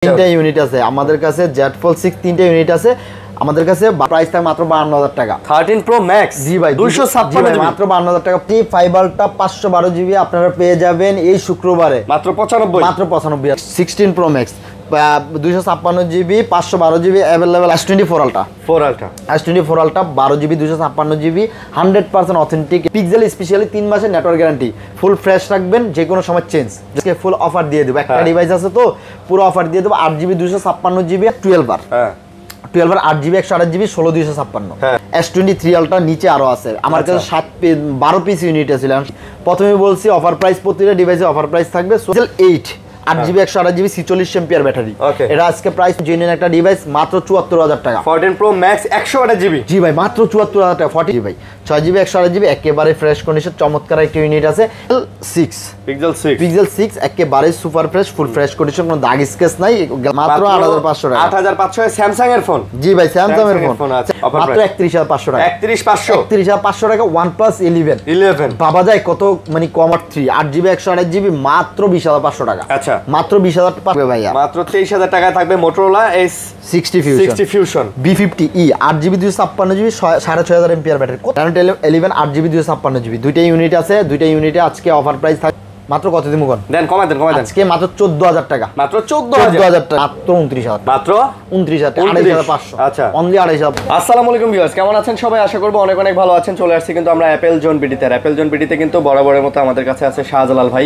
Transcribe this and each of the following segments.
তিনটা ইউনিট আছে আমাদের কাছে Z Fold 6 তিনটা ইউনিট আছে আমাদের কাছে প্রাইস থাকে মাত্র 52000 টাকা 13 Pro Max জি ভাই 256 জিবি মাত্র 52000 টাকা টি ফাইবারটা 512 জিবি আপনারা পেয়ে যাবেন এই শুক্রবারে মাত্র 95 16 Pro Max 256 GB 512 GB available S24 ultra S24 ultra 12 GB 256 GB 100% authentic pixel specially 3 মাসের নেটওয়ার্ক গ্যারান্টি ফুল ফ্রেশ রাখবেন যে কোনো সময় চেঞ্জ আজকে ফুল অফার দিয়ে দেব একটা ডিভাইস আছে তো পুরো অফার দিয়ে দেব 8 জিবি 256 জিবি 12 বার 12 বার 8 জিবি 128 জিবি 16 256 S23 আলট্রা নিচে আরো আছে আমার কাছে 12 পিস ইউনিট আছে প্রথমে বলছি অফার প্রাইস প্রতিটা ডিভাইসে অফার প্রাইস থাকবে social 8 8 GB 128 GB 46 ampere battery এটা আজকে প্রাইস জেনুইন একটা ডিভাইস মাত্র 74000 টাকা 14 Pro Max 128 জিবি জি ভাই মাত্র 74000 টাকা 40 জি ভাই 6 জিবি 128 জিবি একেবারে ফ্রেশ কন্ডিশন চমৎকার একটা ইউনিট আছে পিক্সেল 6 একেবারে সুপার ফ্রেশ ফুল ফ্রেশ কন্ডিশন কোনো দাগ স্কেচ নাই মাত্র 8500 টাকা 8500 স্যামসাং এর ফোন জি ভাই স্যামসাং এর ফোন আছে মাত্র 31500 টাকা 31500 টাকা OnePlus 11 বাবা যায় কত মানে কমার 3 8 জিবি 128 জিবি মাত্র 20500 টাকা আচ্ছা মাত্র 20000 টাকা ভাইয়া মাত্র 23000 টাকা থাকবে Motorola S60 Fusion B50e 8 GB 256 GB 6500 ampere battery 11 8 GB 256 GB দুইটা ইউনিট আছে দুইটা ইউনিটে আজকে অফার প্রাইস থাকে মাত্র কত দিমু কোন দেন কমাই দেন আজকে মাত্র 14000 টাকা মাত্র 14000 টাকা মাত্র 29000 মাত্র 29500 আচ্ছা অনলি 2500 আসসালামু আলাইকুম ভিউয়ার্স কেমন আছেন সবাই আশা করব অনেক অনেক ভালো আছেন চলে আসছি কিন্তু আমরা অ্যাপল জোন বিডিতে কিন্তু বরাবরের মতো আমাদের কাছে আছে শাহজালাল ভাই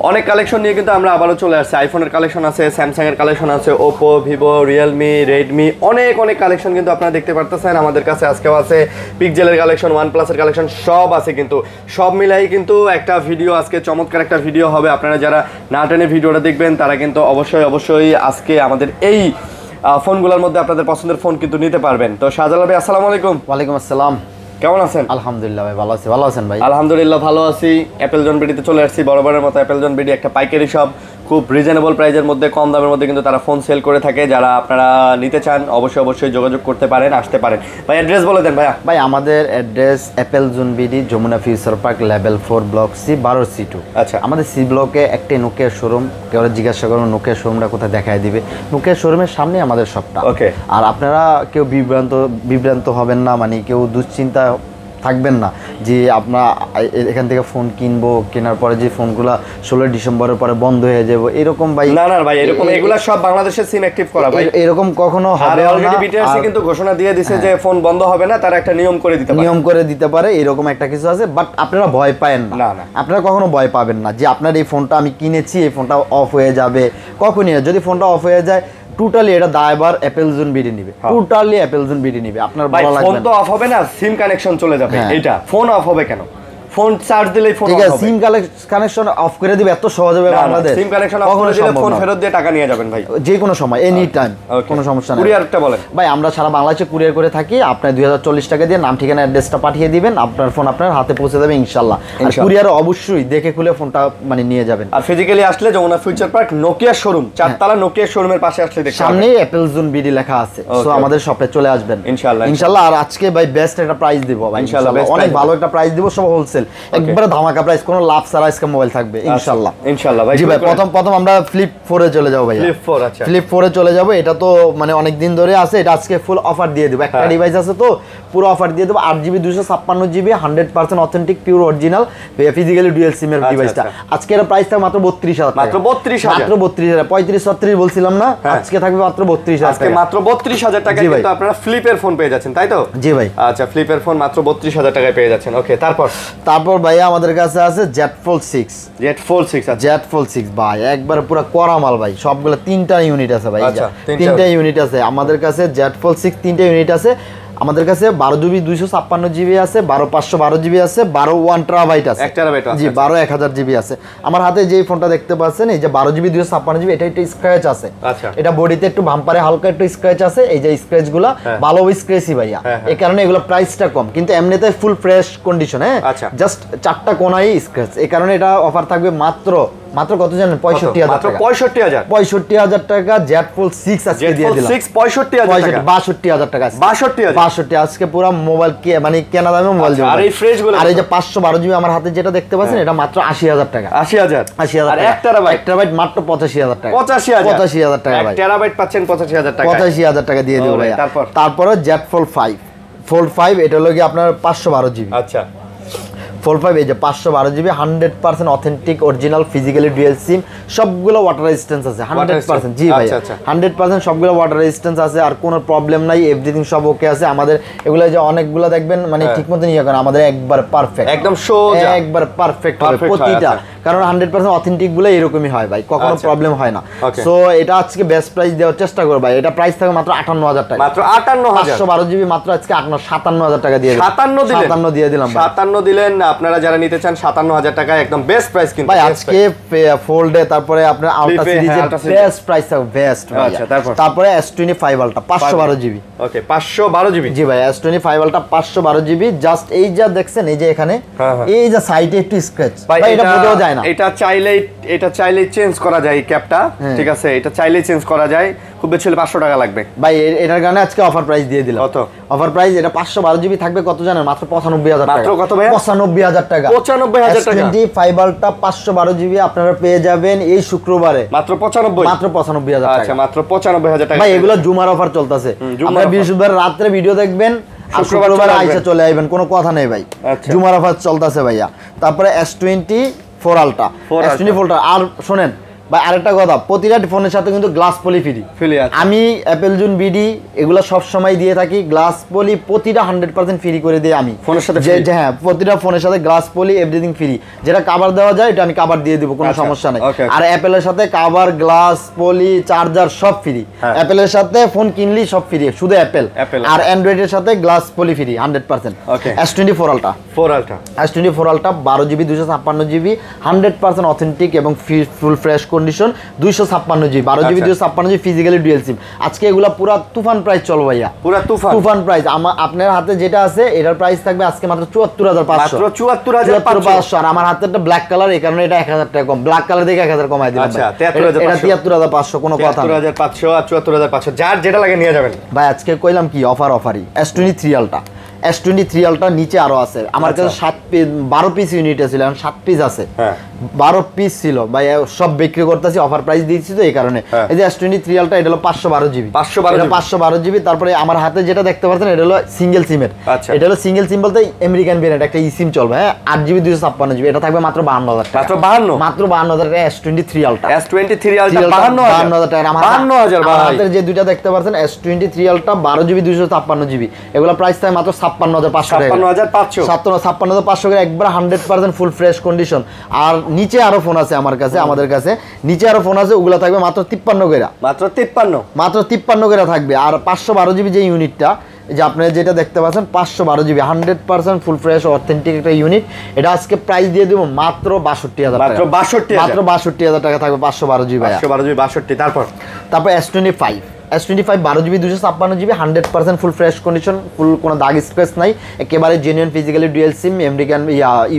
অনেক কালেকশন নিয়ে কিন্তু আমরা আবারো চলে আসছি আইফোনের কালেকশন আছে স্যামসাং এর কালেকশন আছে Oppo Vivo Realme Redmi অনেক কালেকশন কিন্তু আপনারা দেখতে পারতেছেন আমাদের কাছে আজকেও আছে পিক্সেলের কালেকশন OnePlus এর কালেকশন সব আছে কিন্তু সব মিলাই কিন্তু একটা ভিডিও আজকে চমৎকার একটা ভিডিও হবে আপনারা যারা না টেনে ভিডিওটা দেখবেন তারা কিন্তু অবশ্যই আজকে আমাদের এই ফোনগুলোর মধ্যে আপনাদের পছন্দের ফোন কিন্তু নিতে পারবেন তো শাহজালাল ভাই আসসালামু আলাইকুম ওয়ালাইকুম আসসালাম কেমন আছেন আলহামদুলিল্লাহ ভাই ভালো আছেন ভাই আলহামদুলিল্লাহ ভালো আছি অ্যাপল জোন বিডিতে চলে আসছি বরাবরের মতো অ্যাপল জোন বিডি একটা পাইকারি শপ খুব রিজনেবল প্রাইজের মধ্যে কম দামের মধ্যে কিন্তু তারা ফোন সেল করে থাকে যারা আপনারা নিতে চান অবশ্যই যোগাযোগ করতে পারেন আসতে পারেন ভাই অ্যাড্রেস বলে দেন ভাইয়া ভাই আমাদের address Apple Zone BD Jamuna future park level 4 block C 12C2 আচ্ছা আমাদের সি ব্লকে একটা নোকিয়া শোরুম কেউ জিজ্ঞাসা করুন নোকিয়া শোরুমটা কোথায় দেখায় দিবে নোকিয়া শোরুমের সামনে আমাদের শপটা ওকে আর আপনারা কেউ বিভ্রান্ত হবেন না মানে কেউ দুশ্চিন্তা থাকবেন না যে আপনারা এখান থেকে ফোন কিনবো কেনার পরে যে ফোনগুলো 16 ডিসেম্বরের পরে বন্ধ হয়ে যাবে এরকম ভাই না ভাই এরকম এগুলা সব বাংলাদেশের সিম অ্যাক্টিভ করা ভাই এরকম কখনো হবে না অলরেডি বিটিআরসি কিন্তু ঘোষণা দিয়ে দিয়েছে যে ফোন বন্ধ হবে না তারা একটা নিয়ম করে দিতে পারে এরকম একটা কিছু আছে বাট আপনারা ভয় পাবেন না আপনারা কখনো ভয় পাবেন না যে আপনার এই ফোনটা আমি কিনেছি এই ফোনটা অফ হয়ে যাবে কখনই না যদি ফোনটা অফ হয়ে যায় টোটালি এটা দায়বার অ্যাপল জোন বিডি নিবে টোটালি অ্যাপল জোন বিডি নিবে আপনার ভালো লাগবে ফোন তো অফ হবে না সিম কানেকশন চলে যাবে এটা ফোন অফ হবে কেন ফোন চার্জ দিলেই ফোন অফ হবে সিম কানেকশন অফ করে দিবে এত সহজ হবে আমাদের সিম কানেকশন অফ করে দিলে ফোন ফেরত দিয়ে টাকা নিয়ে যাবেন ভাই যে কোনো সময় এনি টাইম কোনো সমস্যা নেই কুরিয়ারটা বলেন ভাই আমরা সারা বাংলাদেশে কুরিয়ার করে থাকি আপনি 2040 টাকা দিয়ে নাম ঠিকানা অ্যাড্রেসটা পাঠিয়ে দিবেন আপনার ফোন আপনার হাতে পৌঁছে যাবে ইনশাআল্লাহ আর কুরিয়ারে অবশ্যই দেখে খুলে ফোনটা মানে নিয়ে যাবেন আর ফিজিক্যালি আসলে Jamuna future park Nokia showroom চারতলা নোকিয়া শোরুমের পাশে আসলে দেখতে সামনে অ্যাপল জোন বিডি লেখা আছে সো আমাদের শপে চলে আসবেন ইনশাআল্লাহ আর আজকে ভাই বেস্ট একটা প্রাইস দেব ভাই ইনশাআল্লাহ অনেক ভালো একটা প্রাইস দেব সব হোলসেল একবারে ধামাকা প্রাইস কোনো লাভ ছাড়া আজকে মোবাইল থাকবে ইনশাআল্লাহ ভাই জি ভাই প্রথম আমরা ফ্লিপ 4 এ চলে যাব ভাই ফ্লিপ 4 এ চলে যাব এটা তো মানে অনেক দিন ধরে আছে এটা আজকে ফুল অফার দিয়ে দেব একটা ডিভাইস আছে তো পুরো অফার দিয়ে দেব 8 GB 256 GB 100% authentic pure original physically dual SIM এর ডিভাইসটা আজকে এর প্রাইস থাকবে মাত্র 32000 মাত্র 32000 35 36 বলছিলাম না আজকে থাকবে মাত্র 32000 আজকে মাত্র 32000 টাকায় কিন্তু আপনারা ফ্লিপের ফোন পেয়ে যাচ্ছেন তাই তো জি ভাই আচ্ছা ফ্লিপের ফোন মাত্র 32000 টাকায় পেয়ে যাচ্ছেন ওকে তারপর ভাই আমাদের কাছে আছে Z Fold 6 Z Fold 6 ভাই একবার পুরো কড়া মাল ভাই সবগুলো তিনটা ইউনিট আছে ভাই তিনটা ইউনিট আছে আমাদের কাছে Z Fold 6 তিনটা ইউনিট আছে আমাদের কাছে 12 জিবি 256 জিবি আছে 12 512 জিবি আছে 12 1 টেরাবাইট আছে 1 টেরাবাইট আছে জি 12 1000 জিবি আছে আমার হাতে যেই ফোনটা দেখতে পাচ্ছেন এই যে 12 জিবি 256 জিবি এটা একটু স্ক্র্যাচ আছে আচ্ছা এটা বডিতে একটু বাম্পারে হালকা একটু স্ক্র্যাচ আছে এই যে স্ক্র্যাচগুলো ভালো স্ক্র্যাচই ভাইয়া এই কারণে এগুলো প্রাইসটা কম কিন্তু এমনিতে ফুল ফ্রেশ কন্ডিশন হ্যাঁ জাস্ট চারটা কোণায় স্ক্র্যাচ এই কারণে এটা অফার থাকবে মাত্র মাত্র কত জানেন 65000 মাত্র টাকা 65000 টাকা জেড ফোল্ড 6 আজকে দিয়ে দিলাম 65000 টাকা 62000 টাকা 62 আজকে পুরো মোবাইল কি মানে কেনা দামে মোবাইল দিব আর এই ফ্রেশ গুলো আর এই যে 512 জিবি আমার হাতে যেটা দেখতে পাচ্ছেন এটা মাত্র 80000 টাকা 80000 আর 1 টেরাবাইট মাত্র 85000 টাকা 85000 টাকা ভাই 1 টেরাবাইট পাচ্ছেন 85000 টাকা 85000 টাকা দিয়ে দেব ভাই তারপরে জেড ফোল্ড 5 এটা হলো কি আপনার 512 জিবি আচ্ছা ফোল্ড 5 এই যে 512 GB 100% authentic original physically dual SIM সবগুলো ওয়াটার রেজিস্ট্যান্স আছে 100% জি ভাই 100% সবগুলো ওয়াটার রেজিস্ট্যান্স আছে আর কোনো প্রবলেম নাই এভরিথিং সব ওকে আছে আমাদের এগুলো যে অনেকগুলো দেখবেন মানে ঠিকমতো নিয়ে করেন আমাদের একবার পারফেক্ট একদম সোজা একবার পারফেক্ট হবে প্রতিটা কারণ 100% অথেন্টিক গুলো এরকমই হয় ভাই কখনো প্রবলেম হয় না সো এটা আজকে বেস্ট প্রাইস দেওয়ার চেষ্টা করব ভাই এটা প্রাইস থাকে মাত্র 58000 টাকা মাত্র 58000 512 জিবি মাত্র আজকে 57000 টাকা দিয়ে দিলাম 57 দিয়ে দিলাম 57 দিলেন আপনারা যারা নিতে চান 57000 টাকা একদম বেস্ট প্রাইস কিন্তু ভাই আজকে ফোল্ডে তারপরে আপনার আলট্রা সিরিজের বেস্ট প্রাইস থাকবে বেস্ট ভাই আচ্ছা তারপরে S25 ultra 512 GB okay 512 GB জি ভাই S25 আলট্রা 512 জিবি জাস্ট এই যা দেখছেন এই যে এখানে এই যে সাইডে একটু স্ক্র্যাচ ভাই এটা বোঝাও যায় না এটা চাইলেই চেঞ্জ করা যায় এই ক্যাপটা ঠিক আছে এটা চাইলেই চেঞ্জ করা যায় খুব বেশি হলে 500 টাকা লাগবে ভাই এটার কারণে আজকে অফার প্রাইস দিয়ে দিলাম কত অফার প্রাইস এটা 512 জিবি থাকবে কত জানেন মাত্র 95000 টাকা মাত্র কত ভাই 95000 টাকা 95000 টাকা S25 আলট্রা 512 জিবি আপনারা পেয়ে যাবেন এই শুক্রবারে মাত্র 95000 টাকা আচ্ছা মাত্র 95000 টাকা ভাই এগুলো জুমার অফার চলতেছে আপনারা বৃহস্পতিবার রাতে ভিডিও দেখবেন আর শুক্রবার আইসা চলে আইবেন কোনো কথা নেই ভাই জুমার অফার চলতেছে ভাইয়া তারপরে S24 আলট্রা S24 আলট্রা আর শুনেন ভাই আরেকটা কথা প্রতিটা ফোনের সাথে কিন্তু গ্লাস পলি ফ্রি আমি অ্যাপেল জুন বিডি এগুলো সব সময় দিয়ে থাকি গ্লাস পলি প্রতিটা 100% ফ্রি করে দিই আমি ফোনের সাথে যে হ্যাঁ প্রতিটা ফোনের সাথে গ্লাস পলি এভরিথিং ফ্রি যেটা কভার দেওয়া যায় এটা আমি কভার দিয়ে দিব কোনো সমস্যা নাই আর অ্যাপেলের সাথে কভার গ্লাস পলি চার্জার সব ফ্রি অ্যাপেলের সাথে ফোন কিনলি সব ফ্রি শুধু অ্যাপেল আর অ্যান্ড্রয়েডের সাথে glass poly free 100% S24 ultra S24 ultra 12 GB 256 GB 100% authentic এবং full fresh condition 256 GB 12 GB 256 GB physically dual SIM আজকে এগুলা পুরা তুফান প্রাইস চলো ভাইয়া পুরা তুফান প্রাইস আপনার হাতে যেটা আছে এটার প্রাইস থাকবে আজকে মাত্র 74500 মাত্র 74500 আর আমার হাতে একটা ব্ল্যাক কালার এই কারণে এটা 1000 টাকা কম ব্ল্যাক কালার দেখে 1000 কমাই দিলাম আচ্ছা এটা 73500 কোনো কথা না 73500 আর 74500 যার যেটা লাগে নিয়ে যাবেন ভাই আজকে কইলাম কি অফারই S23 আলট্রা S23 আলট্রা নিচে আরো আছে আমার কাছে 12 পিস ইউনিট ছিল এখন 7 পিস আছে 12 পিস ছিল ভাই সব বিক্রি করতেছি অফার প্রাইস দিয়েছি তো এই কারণে এই যে S23 আলট্রা এটা হলো 512 জিবি 512 জিবি তারপরে আমার হাতে যেটা দেখতে পাচ্ছেন এটা হলো সিঙ্গেল সিমের এটা হলো সিঙ্গেল সিম বলতে আমেরিকান ভেরিয়েন্ট একটা ই সিম চলবে হ্যাঁ 8 জিবি 256 জিবি এটা থাকবে মাত্র 52000 টাকা মাত্র 52000 টাকা S23 আলট্রা 52000 টাকা আমার 52000 ভাই হাতে যে দুইটা দেখতে পাচ্ছেন S23 আলট্রা 12 জিবি 256 জিবি এগুলা প্রাইস থাকে মাত্র 56500 করে একবার 100% ফুল ফ্রেশ কন্ডিশন আর নিচে আরো ফোন আছে আমাদের কাছে নিচে আরো ফোন আছে ওগুলা থাকবে মাত্র 53 করে মাত্র 53 করে থাকবে আর 512 জিবি যে ইউনিটটা যে আপনারা যেটা দেখতে পাচ্ছেন 512 জিবি 100% ফুল ফ্রেশ অথেন্টিক একটা ইউনিট এটা আজকে প্রাইস দিয়ে দেব মাত্র 62000 টাকা মাত্র 62000 টাকা থাকবে 512 জিবি 62 তারপর S25 12 জিবি 256 জিবি 100% ফুল ফ্রেশ কন্ডিশন ফুল কোনো দাগ স্ক্র্যাচ নাই একেবারে জেনুইন ফিজিক্যালি ডুয়াল সিম আমেরিকান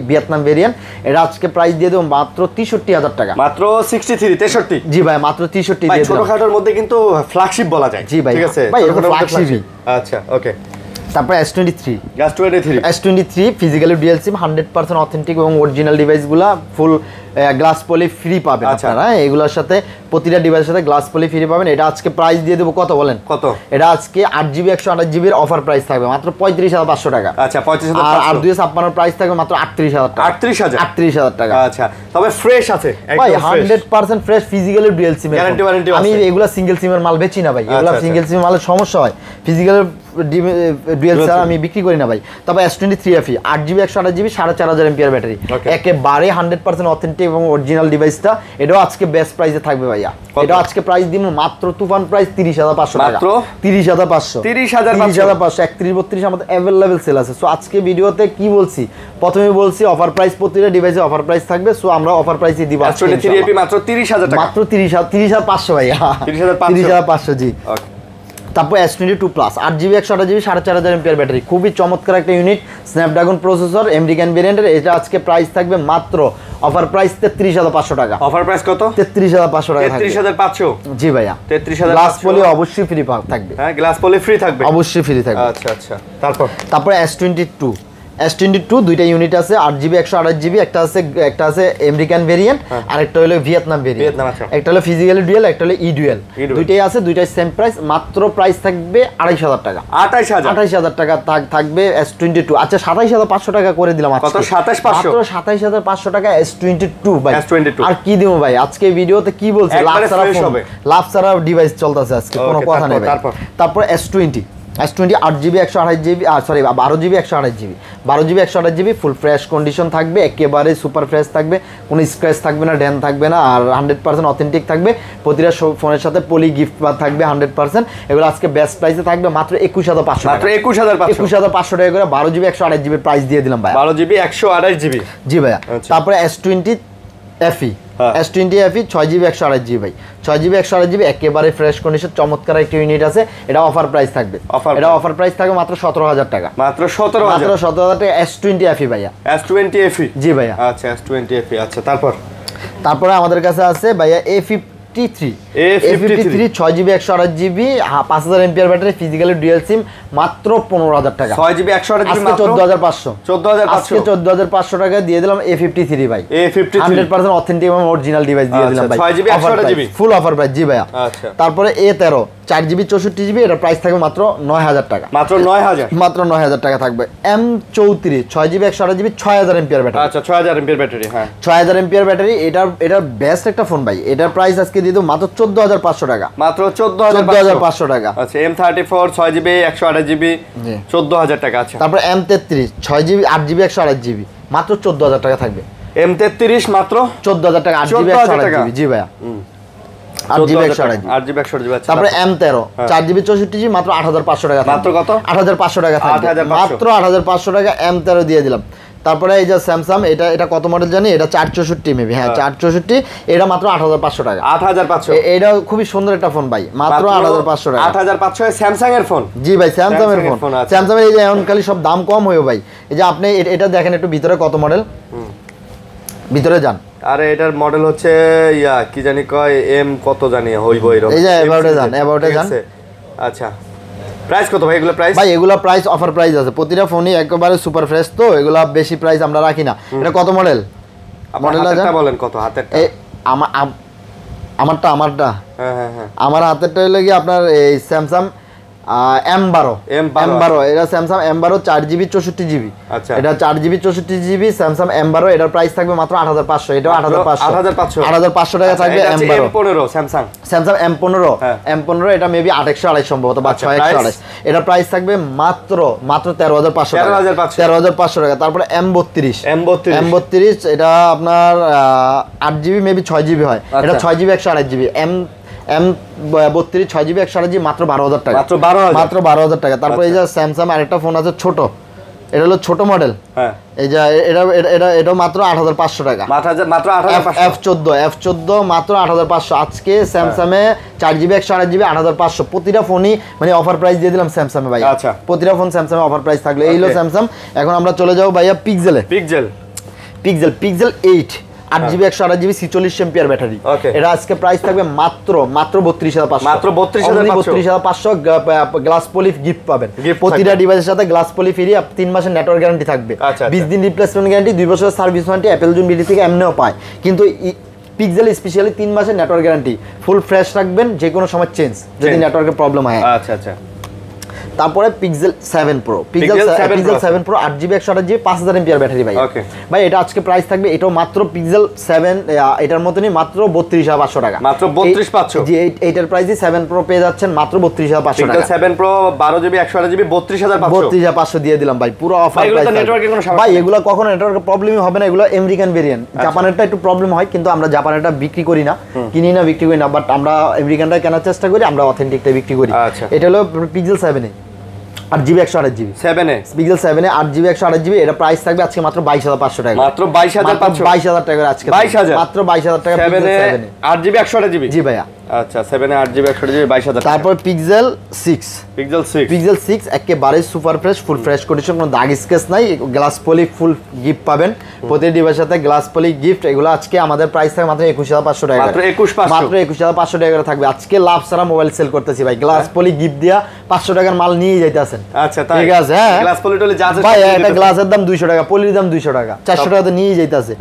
ভিয়েতনাম ভেরিয়েন্ট এটা আজকে প্রাইস দিয়ে দেব মাত্র 63000 টাকা মাত্র 63 জি ভাই মাত্র 63 দিয়ে দেব ছোটখাটোর মধ্যে কিন্তু ফ্ল্যাগশিপ বলা যায় জি ভাই ঠিক আছে ভাই এটা ফ্ল্যাগশিপ আচ্ছা ওকে তারপর S23 ফিজিক্যালি ডুয়াল সিম 100% অথেন্টিক এবং অরিজিনাল ডিভাইসগুলো ফুল গ্লাস পলি ফ্রি পাবেন আপনারা এগুলোর সাথে প্রতিটা ডিভাইসের সাথে গ্লাস পলি ফ্রি পাবেন এটা আজকে প্রাইস দিয়ে দেব কত বলেন কত এটা আজকে 8GB 128GB এর অফার প্রাইস থাকবে মাত্র 35500 টাকা আচ্ছা 35500 আর 256 এর প্রাইস থাকবে মাত্র 38000 টাকা 38000 টাকা আচ্ছা তবে ফ্রেশ আছে ভাই 100% ফ্রেশ ফিজিক্যালি ডুয়াল সিম গ্যারান্টি ওয়ারেন্টি আমি এগুলা সিঙ্গেল সিমের মাল বেচি না ভাই এগুলা সিঙ্গেল সিমের মালের সমস্যা হয় ফিজিক্যাল ডুয়াল সিম আমি বিক্রি করি না ভাই তবে S23 FE 8GB 128GB 4500 mAh battery একেবারে 100% অথেন্টিক এবং অরিজিনাল ডিভাইসটা এটাও আজকে বেস্ট প্রাইসে থাকবে ভাইয়া এটা আজকে প্রাইস দিব মাত্র তুফান প্রাইস 30500 টাকা মাত্র 30500 31 আমাদের अवेलेबल সেল আছে সো আজকে ভিডিওতে কি বলছি প্রথমে বলছি অফার প্রাইস প্রতিটা ডিভাইসে অফার প্রাইস থাকবে সো আমরা অফার প্রাইসে দিব আজকে মাত্র 30000 টাকা মাত্র 30500 ভাইয়া 30500 জি ওকে তারপর S22 plus 8GB 128GB 4500 mAh battery খুবই চমৎকার একটা ইউনিট স্ন্যাপড্রাগন প্রসেসর আমেরিকান ভেরিয়েন্টের এটা আজকে প্রাইস থাকবে মাত্র অফার প্রাইস 33500 টাকা। অফার প্রাইস কত? 33500 টাকা থাকবে। 33500? জি ভাইয়া। 33500 গ্লাস পলি অবশ্যই ফ্রি থাকবে। হ্যাঁ, গ্লাস পলি ফ্রি থাকবে, অবশ্যই ফ্রি থাকবে। আচ্ছা আচ্ছা, তারপর S22 দুইটা ইউনিট আছে, 8GB 128GB, একটা আছে আমেরিকান ভেরিয়েন্ট আর একটা হলো ভিয়েতনাম ভেরিয়েন্ট। একটা হলো ফিজিক্যালি ডুয়াল, একটা হলো ই ডুয়াল। দুইটাই আছে, দুইটাই সেম প্রাইস, মাত্র প্রাইস থাকবে 28000 টাকা। 28000 টাকা থাকবে S22। আচ্ছা 27500 টাকা করে দিলাম আজকে। কত? 27500? মাত্র 27500 টাকা S22 ভাই। S22 আর কি দিব ভাই আজকে ভিডিওতে? কি বলছি, লাভ ছাড়া ডিভাইস চলতেছে আজকে, কোনো কথা নেই ভাই। তারপর S20 8GB 128GB, sorry 12GB 128GB, 12GB 128GB ফুল ফ্রেশ কন্ডিশন থাকবে, একেবারে সুপার ফ্রেশ থাকবে, কোনো স্ক্র্যাচ থাকবে না, ড্যান থাকবে না, আর 100% অথেন্টিক থাকবে। প্রতিটা ফোনের সাথে পলি গিফট থাকবে 100%। এগুলো আজকে বেস্ট প্রাইসে থাকবে মাত্র 21500 টাকা। মাত্র 21500 টাকা করে 12GB 128GB প্রাইস দিয়ে দিলাম ভাই। 12GB 128GB, জি ভাইয়া। তারপরে S20 FE, S20 FE 6GB 128GB ভাই, 6GB 128GB একেবারে ফ্রেশ কন্ডিশন, চমৎকার একটা ইউনিট আছে। এটা অফার প্রাইস থাকবে, এটা অফার প্রাইস থাকবে মাত্র 17000 টাকা। মাত্র 17000 টাকা S20 FE ভাইয়া। S20 FE, জি ভাইয়া। আচ্ছা S20 FE, আচ্ছা তারপরে আমাদের কাছে আছে ভাইয়া A53 6GB 128GB 5000 mAh battery, physically dual SIM, মাত্র 15000 টাকা। 6GB 128GB মাত্র 14500। 14500 টাকা দিয়ে দিলাম A53 ভাই। A53 100% অথেন্টিক এবং অরিজিনাল ডিভাইস দিয়ে দিলাম ভাই। 6GB 128GB full offer price. জি ভাইয়া। আচ্ছা। তারপরে A13 4GB 64GB, এটা প্রাইস থাকবে মাত্র 9000 টাকা। মাত্র 9000 টাকা থাকবে। M34 6GB 128GB 6000 mAh battery. আচ্ছা 6000 mAh ব্যাটারি, হ্যাঁ 6000 mAh ব্যাটারি। এটার বেস্ট একটা ফোন ভাই। এটার প্রাইস আজকে দিয়ে দেব মাত্র 14500 টাকা। মাত্র 14500 টাকা। আচ্ছা M34 6GB 128GB 14000 টাকা। আচ্ছা তারপর M33 6GB 8GB 128GB মাত্র 14000 টাকা থাকবে। M33 মাত্র 14000 টাকা, 8GB 128GB। জি ভাইয়া। 8GB 128GB। তারপরে M13 4GB 64GB মাত্র 8500 টাকা। মাত্র কত? 8500 টাকা থাকবে। মাত্র 8500 টাকা M13 দিয়ে দিলাম। তারপরে এই যে স্যামসাং, এটা কত মডেল জানি, এটা 464 মেবি, হ্যাঁ 464, এটা মাত্র 8500 টাকা। 8500, এটা খুবই সুন্দর একটা ফোন ভাই, মাত্র 8500 টাকা। 8500 স্যামসাং এর ফোন। জি ভাই, স্যামসাং এর ফোন। স্যামসাং এর এই যে এখন খালি সব দাম কম হয়ে ভাই। এই যে আপনি এটা দেখেন একটু ভিতরে, কত মডেল, ভিতরে যান। আরে এটার মডেল হচ্ছে কি জানি কয়, এম কত জানি হইব এরকম। এই যে অ্যাবাউটে যান। আচ্ছা প্রাইস কত ভাই? এগুলো প্রাইস, ভাই এগুলো প্রাইস অফার প্রাইস আছে। প্রতিটা ফোনই একেবারে সুপার ফ্রেশ, তো এগুলো বেশি প্রাইস আমরা রাখি না। এটা কত মডেল? মডেলটা বলেন কত হাতেরটা? আমারটা হ্যাঁ আমার হাতেরটা হলো কি আপনার এই স্যামসাং M12। এটা স্যামসাং M12 4GB 64GB। আচ্ছা, এটা 4GB 64GB স্যামসাং M12। এটার প্রাইস থাকবে মাত্র 8500। এটাও 8500 টাকা থাকবে। M15 স্যামসাং M15 এটা মেবি 8128 সম্ভবত, বা 6128। এটা প্রাইস থাকবে মাত্র 13500 টাকা। তারপরে M32 এটা আপনার 8GB মেবি 6GB হয়। এটা 6GB 128GB। M32 6GB 128GB মাত্র 12000 টাকা। মাত্র 12000 টাকা। তারপর এই যে স্যামসাং আরেকটা ফোন আছে ছোট, এটা হলো ছোট মডেল, হ্যাঁ এই যে এটা মাত্র 8500 টাকা। মাত্র 8500। F14 মাত্র 8500। আজকে স্যামসাং এ 4GB 128GB 8500। প্রতিটা ফোনই মানে অফার প্রাইস দিয়ে দিলাম স্যামসাং এ ভাই। আচ্ছা, প্রতিটা phone Samsung A offer price থাকলো। এই হলো স্যামসাং। এখন আমরা চলে যাব ভাইয়া pixel 8 8GB 128GB 46 ampere battery. এটা আজকে প্রাইস থাকবে মাত্র 32500। মাত্র 32500 গ্লাস পলি গিফট পাবেন। প্রতিটা ডিভাইসের সাথে গ্লাস পলি ফ্রি, 3 মাসের নেটওয়ার্ক গ্যারান্টি থাকবে, 20 দিন রিপ্লেসমেন্ট গ্যারান্টি, 2 বছরের service warranty Apple Zone BD থেকে এমনিও পায়। কিন্তু পিক্সেল স্পেশালি 3 মাসের নেটওয়ার্ক গ্যারান্টি, ফুল ফ্রেশ রাখবেন, যে কোনো সময় চেঞ্জ যদি নেটওয়ার্কের প্রবলেম হয়। আচ্ছা। তারপরে pixel 7 Pro 8GB 128GB 5000 mAh battery ভাই। ভাই এটা আজকে প্রাইস থাকবে, এটাও মাত্র পিক্সেল 7 এটার মতনই মাত্র 32500 টাকা। মাত্র 32500। জি, এইটার প্রাইসই 7 Pro পেয়ে যাচ্ছেন মাত্র 32500 টাকা। পিক্সেল 7 Pro 12GB 128GB 32500 দিয়ে দিলাম ভাই, পুরো অফার প্রাইস। ভাই এগুলো কখনো নেটওয়ার্কের প্রবলেমই হবে না, এগুলো আমেরিকান ভেরিয়েন্ট। জাপানেরটা একটু প্রবলেম হয়, কিন্তু আমরা জাপানেরটা বিক্রি করি না, বিক্রি করি না, বাট আমরা আমেরিকানটা কেনার চেষ্টা করি, আমরা অথেন্টিকটা বিক্রি করি। এটা হলো pixel 7 8GB 128GB pixel 7 8GB 128GB। এটা প্রাইস থাকবে আজকে মাত্র 22500 টাকা। মাত্র 22500 টাকা আজকে, মাত্র 22000 টাকা। 22000 8GB 128GB। জি ভাইয়া। আচ্ছা 7 এ 8GB 128GB 22000। তারপর পিক্সেল 6, পিক্সেল 6 একেবারে সুপার ফ্রেশ, ফুল ফ্রেশ কন্ডিশন, কোনো দাগ স্কেচ নাই, গ্লাস পলি ফুল গিফট পাবেন প্রতি ডিভাইসের সাথে, গ্লাস পলি গিফট। এগুলো আজকে আমাদের প্রাইস থাকে মাত্র 21500 টাকা, মাত্র 21500 টাকা থাকবে। আজকে লাভ ছাড়া মোবাইল সেল করতেছি ভাই, গ্লাস পলি গিফট দিয়া 500 টাকার মাল নিয়ে যাইতেছেন। আচ্ছা তাই, ঠিক আছে। হ্যাঁ গ্লাস পলি টলি যা আছে ভাই, একটা গ্লাসের দাম 200 টাকা, পলির দাম 200 টাকা, 400 টাকাতে নিয়ে যাইতেছে।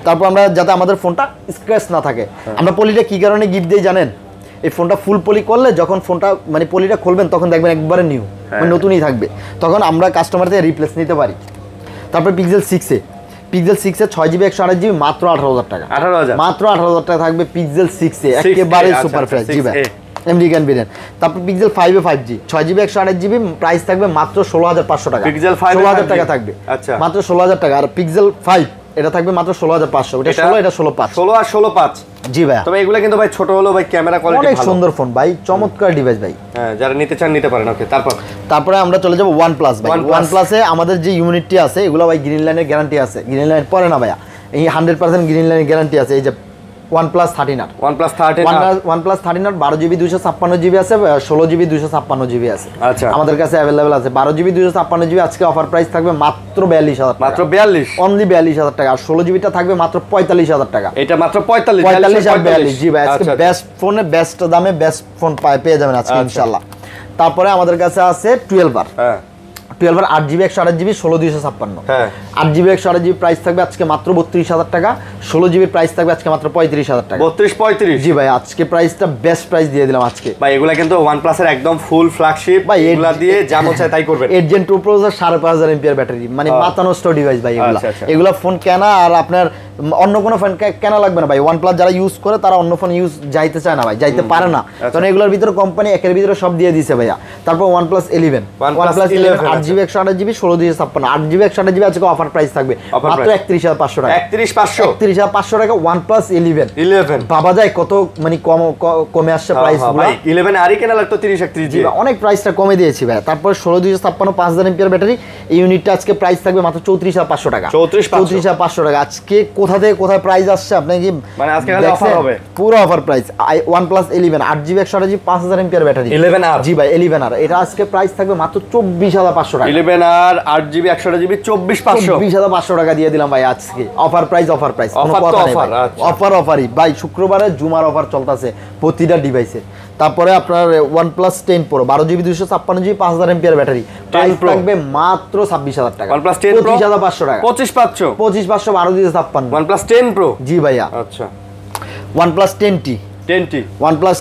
তারপর আমরা যাতে আমাদের ফোনটা স্ক্র্যাচ না থাকে, আমরা পলিটা কি কারণে গিফট দিই জানেন? এই ফোনটা ফুল পলি করলে যখন ফোনটা মানে পলিটা খুলবেন তখন দেখবেন একবারে নিউ, মানে নতুনই থাকবে, তখন আমরা কাস্টমার থেকে রিপ্লেস নিতে পারি। তারপর পিক্সেল 6 এ 6GB 128GB মাত্র 18000 টাকা, মাত্র 18000 টাকা থাকবে পিক্সেল 6 এ, একেবারে সুপার ফ্রেশ। জি ভাই, আমেরিকান ভেরিয়েন্ট। তারপর Pixel 5 a 5G 6GB 128GB price থাকবে মাত্র 16500 টাকা, পিক্সেল 5 16000 টাকা থাকবে। আচ্ছা, মাত্র 16000 টাকা। আর পিক্সেল 5 এটা থাকবে মাত্র 16500, এটা 16, এটা 16500, 16 আর 165। জি ভাই। তবে এগুলা কিন্তু ভাই ছোট হলো ভাই, ক্যামেরা কোয়ালিটি ভালো, অনেক সুন্দর ফোন ভাই, চমৎকার ডিভাইস ভাই। হ্যাঁ, যারা নিতে চান নিতে পারেন। ওকে, তারপরে আমরা চলে যাব OnePlus ভাই। OnePlus এ আমাদের যে ইউনিটটি আছে এগুলো ভাই গ্রিন লাইনের গ্যারান্টি আছে, গ্রিন লাইন পরে না ভাইয়া, এই 100% গ্রিন লাইনের গ্যারান্টি আছে। এই যে OnePlus 13R, OnePlus 13R 12GB 256GB আছে, 16GB 256GB আছে। আচ্ছা, আমাদের কাছে अवेलेबल আছে 12GB 256GB। আজকে অফার প্রাইস থাকবে মাত্র 42000 টাকা, মাত্র 42, অনলি 42000 টাকা। আর 16GB টা থাকবে মাত্র 45000 টাকা, এটা মাত্র 45 আর 42। জি ভাই, আজকে বেস্ট ফোনে বেস্ট দামে বেস্ট ফোন পেয়ে যাবেন আজকে ইনশাআল্লাহ। তারপরে আমাদের কাছে আছে 12R, 12R 8GB 128GB 16256। 8GB 128GB price থাকবে আজকে মাত্র 32000 টাকা, 16GB প্রাইস থাকবে আজকে মাত্র 35000 টাকা। 35। জি ভাই, আজকে প্রাইসটা বেস্ট প্রাইস দিয়ে দিলাম আজকে ভাই। এগুলা কিন্তু OnePlus এর একদম ফুল ফ্ল্যাগশিপ ভাই, এগুলা দিয়ে যা মন চায় তাই করবেন। 8 Gen 2 প্রসেসর 5500 mAh ব্যাটারি, মানে মাথা নষ্ট ডিভাইস ভাই এগুলা। এগুলা ফোন কেনা আর আপনার অন্য কোনো ফোন কেনা লাগবে না ভাই। OnePlus যারা ইউজ করে তারা অন্য ফোন ইউজ যাইতে চায় না ভাই, যাইতে পারে না, কারণ এগুলোর ভিতরে কোম্পানি একের ভিতরে সব দিয়ে দিয়েছে ভাইয়া। তারপর OnePlus 11, 8GB 128GB 16256, 8GB 128GB আজকে অফার প্রাইস থাকবে মাত্র 31500 টাকা, 31500 টাকা। OnePlus 11 বাবা যায় কত মানে কমে আসছে প্রাইস গুলো। 11 আরই কেনা লাগতো 30-31 দিয়ে, অনেক প্রাইসটা কমে দিয়েছি ভাই। তারপর 16256 5000 mAh ব্যাটারি, এই ইউনিটটা আজকে প্রাইস থাকবে মাত্র 34500 টাকা, 34500 টাকা। আজকে কোথা থেকে কোথায় প্রাইস আসছে আপনি কি মানে আজকে খালি অফার হবে, পুরো offer price. OnePlus 11 8GB 128GB 5000 mAh battery, 11R। জি ভাই, 11R এটা আজকে প্রাইস থাকবে মাত্র 24500 টাকা, 11R 8GB 128GB 24500 টাকা দিয়ে দিলাম ভাই আজকে। অফার প্রাইস, কোনো কথা নেই, অফারই ভাই। শুক্রবারে জুমার অফার চলতেছে প্রতিটা ডিভাইসে। তারপরে আপনার OnePlus 10 Pro 12GB 256GB 5000 mAh battery, price থাকবে মাত্র 26000 টাকা, OnePlus 10 Pro 25500 টাকা, 25500 12GB 256। OnePlus 10 Pro, জি ভাইয়া। আচ্ছা, OnePlus 10T, OnePlus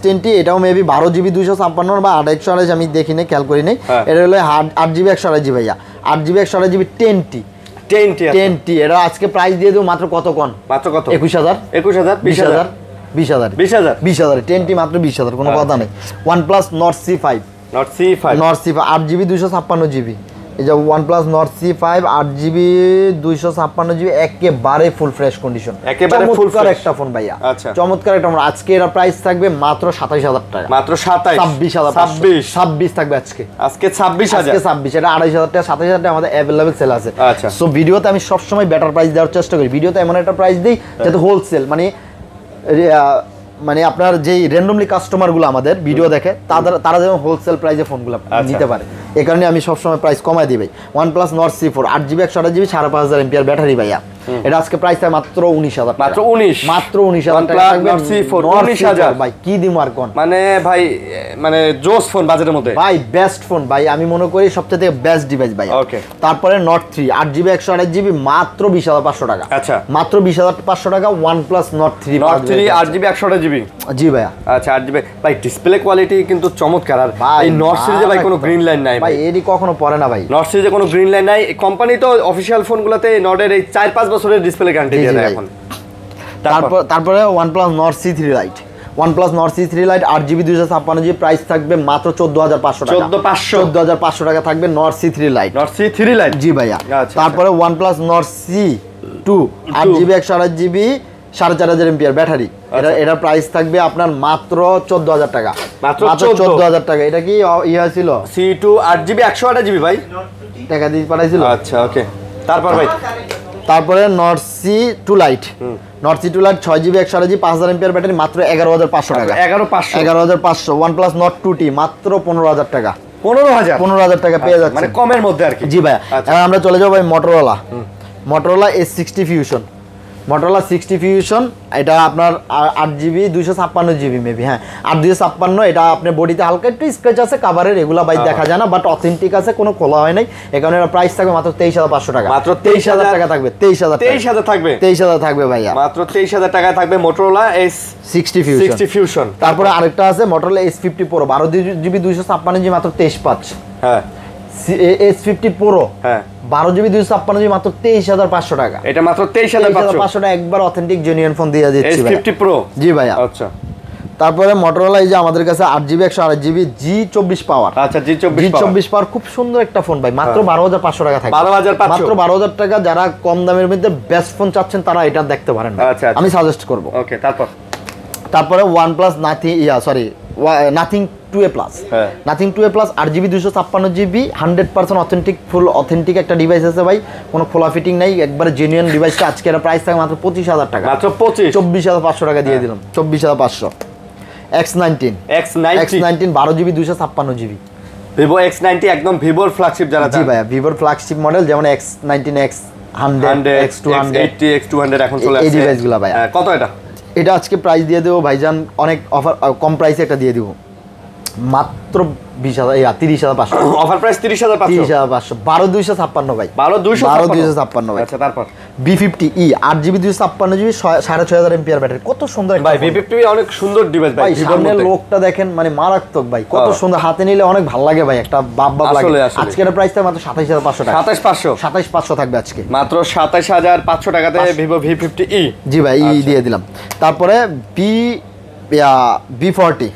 10T এটাও মেবি 12GB 256 বা 8/128, আমি দেখিনি, খেয়াল করি নাই। এটা হলো 8GB 128GB ভাইয়া, 8GB 128GB 10T এটা আজকে প্রাইস দিয়ে দেব মাত্র কত কোন, মাত্র কত? 21000 20000 20000 10T মাত্র 20000, কোনো কথা নেই। OnePlus Nord C5 8GB 256GB, এই যে OnePlus Nord C5 8GB 256GB একেবারে ফুল ফ্রেশ কন্ডিশন, একেবারে ফুল ফ্রেশ একটা ফোন ভাইয়া। আচ্ছা, চমৎকার একটা ফোন। আজকে এর প্রাইস থাকবে মাত্র 27000 টাকা, মাত্র 26 থাকবে আজকে 26000, এটা 28000 টাকা 27000 টাকা আমাদের अवेलेबल সেল আছে। আচ্ছা, সো ভিডিওতে আমি সব সময় বেটার প্রাইস দেওয়ার চেষ্টা করি, ভিডিওতে এমন একটা প্রাইস দেই যাতে হোলসেল মানে আপনার যেই র্যান্ডমলি কাস্টমারগুলো আমাদের ভিডিও দেখে তারা যেন হোলসেল প্রাইসে ফোনগুলো নিতে পারে, এই কারণে আমি সবসময় প্রাইস কমায় দিই ভাই। OnePlus Nord C4 8GB 128GB 5500 mAh battery ভাইয়া, এটা আজকে প্রাইস থাকে মাত্র 19000 টাকা, মাত্র 19000 টাকা থাকবে। Nord C4 19000 ভাই, কি দিমু আর কোন, মানে ভাই মানে জোস ফোন বাজেটের মধ্যে ভাই, বেস্ট ফোন ভাই, আমি মনে করি সবচেয়ে বেস্ট ডিভাইস ভাই। ওকে, তারপরে Nord 3 8GB 128GB মাত্র 20500 টাকা, আচ্ছা, মাত্র 20500 টাকা। OnePlus Nord 3 8GB 128GB, জি ভাইয়া। আচ্ছা, 8GB ভাই, ডিসপ্লে কোয়ালিটি কিন্তু চমৎকার। আর এই Nord সিরিজে ভাই কোনো গ্রিন লাইন নাই ভাই, এডি কখনো পড়ে না ভাই, Nord সিরিজে কোনো গ্রিন লাইন নাই। কোম্পানি তো অফিশিয়াল ফোনগুলোতে Nord-এর এই 4-5 বছরের ডিসপ্লে গ্যারান্টি দিয়ে দেয় এখন। তারপরে OnePlus Nord C3 Lite, OnePlus Nord C3 Lite 8GB 256GB price থাকবে মাত্র 14500 টাকা, 14500 টাকা থাকবে Nord C3 Lite, জি ভাইয়া। তারপরে OnePlus Nord C2 8GB 128GB 4500 mAh battery, এটা প্রাইস থাকবে আপনার মাত্র 14000 টাকা, মাত্র 14000 টাকা। এটা কি ইয়া ছিল C2 8GB 128GB ভাই, টাকা দিয়ে পাঠাইছিল। আচ্ছা, ওকে। তারপর ভাই তারপরে Nord CE two lite, Nord CE two lite 6 GB 128 GB 5000 এমপিআর ব্যাটারি মাত্র 11500 টাকা। 11500 OnePlus Nord 2T মাত্র 15000 টাকা। 15000 টাকা পেয়ে যাচ্ছে, মানে কমের মধ্যে আর কি। জি ভাই। এখন আমরা চলে যাবো ভাই Motorola S60 Fusion। Motorola 60 Fusion এটা আপনার 8GB 256GB মেবি, হ্যাঁ 8256। এটা আপনার বডিতে হালকা একটু স্ক্র্যাচ আছে কাভারের, এগুলা ভাই দেখা যায় না, বাট অথেন্টিক আছে, কোনো খোলা হয় নাই। এই কারণে এর প্রাইস থাকবে মাত্র 23500 টাকা। মাত্র 23000 টাকা থাকবে। 23000 থাকবে। 23000 থাকবে ভাইয়া, মাত্র 23000 টাকায় থাকবে Motorola S60 Fusion। তারপরে আরেকটা আছে Motorola S50 Pro 12GB 256GB মাত্র 23500। হ্যাঁ S50 Pro, হ্যাঁ 12GB 256GB মাত্র 23500 টাকা। এটা মাত্র 23500 টাকা, একবার অথেন্টিক জেনুইন ফোন দিয়ে দিচ্ছি ভাই। S50 Pro, জি ভাইয়া। আচ্ছা। তারপরে Motorola এই যে আমাদের কাছে 8GB 128GB G24 পাওয়ার। আচ্ছা, G24 পাওয়ার খুব সুন্দর একটা ফোন ভাই, মাত্র 12500 টাকা থাকবে। 12500, মাত্র 12000 টাকা। যারা কম দামের মধ্যে বেস্ট ফোন চাচ্ছেন তারা এটা দেখতে পারেন, আচ্ছা, আমি সাজেস্ট করব। ওকে, তারপরে OnePlus Nothing 2A Plus। Nothing 2A Plus 8GB 256GB 100% authentic একটা ডিভাইস আছে ভাই, কোনো খোলা ফিটিং নাই, একবারে জেনুইন ডিভাইসটা। আজকে এর প্রাইস থাকে মাত্র 25000 টাকা। মাত্র 24500 টাকা দিয়ে দিলাম। 24500। X19 12GB 256GB Vivo X90 একদম ভিভোর ফ্ল্যাগশিপ যারা। জি ভাইয়া, ভিভোর ফ্ল্যাগশিপ মডেল, যেমন X19, X100, X200, X200 এখন চলে আসছে এই ডিভাইসগুলো ভাইয়া। কত এটা আজকে প্রাইস দিয়ে দেবো ভাইজান, অনেক অফার কম প্রাইসে একটা দিয়ে দেবো, মাত্র 30500। Offer price 30500। 12256 ভাই, 12256 ভাই। আচ্ছা, তারপর B50e 8GB 256GB 6500 MPR battery, কত সুন্দর ভাই। B50 অনেক সুন্দর ডিভাইস ভাই, সামনের লোকটা দেখেন, মানে মারাত্মক ভাই, কত সুন্দর, হাতে নিলে অনেক ভালো লাগে ভাই, একটা বাপ লাগে। আজকের প্রাইসটা মাত্র 27500 টাকা। 27500 থাকবে আজকে, মাত্র 27500 টাকাতে Vivo V50e। জি ভাই, দিয়ে দিলাম। তারপরে B40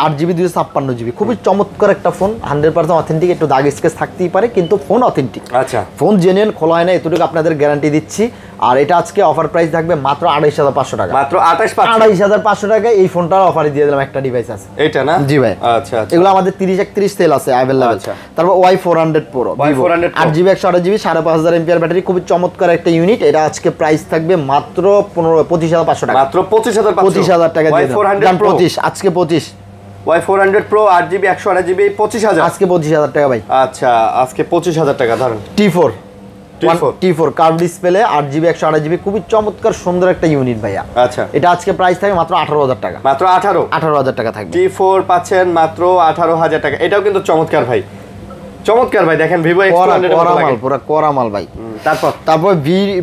8GB 256GB খুবই চমৎকার একটা ফোন, 100% অথেন্টিক, একটু দাগ স্কেচ থাকতেই পারে কিন্তু ফোন অথেন্টিক। আচ্ছা, ফোন জেনুইন, খোলা হয় না, এতটুকু আপনাদের গ্যারান্টি দিচ্ছি। আর এটা আজকে অফার প্রাইস থাকবে মাত্র 28500 টাকা। মাত্র 28500 টাকায় এই ফোনটার অফারে দিয়ে দিলাম, একটা ডিভাইস আছে এটা না। জি ভাই। আচ্ছা, এগুলো আমাদের 30-31 সেল আছে अवेलेबल। তারপর Y400 Pro 8GB 128GB 5500 MPR battery, খুবই চমৎকার একটা ইউনিট। এটা আজকে প্রাইস থাকবে মাত্র 25500 টাকা। মাত্র 25000 টাকা দিয়ে দিলাম। 25 আজকে 25। Y400 Pro 8GB 128GB 25000 আজকে 25000 টাকা ভাই। আচ্ছা, আজকে 25000 টাকা ধরেন। T4 curve display 8GB 128GB খুবই চমৎকার সুন্দর একটা ইউনিট ভাইয়া। আচ্ছা, এটা আজকে প্রাইস থাকবে মাত্র 18000 টাকা। মাত্র 18000 টাকা থাকবে। T4 পাচ্ছেন মাত্র 18000 টাকা। এটাও কিন্তু চমৎকার ভাই, দেখেন Vivo X200 পুরো কোরামাল ভাই। তারপর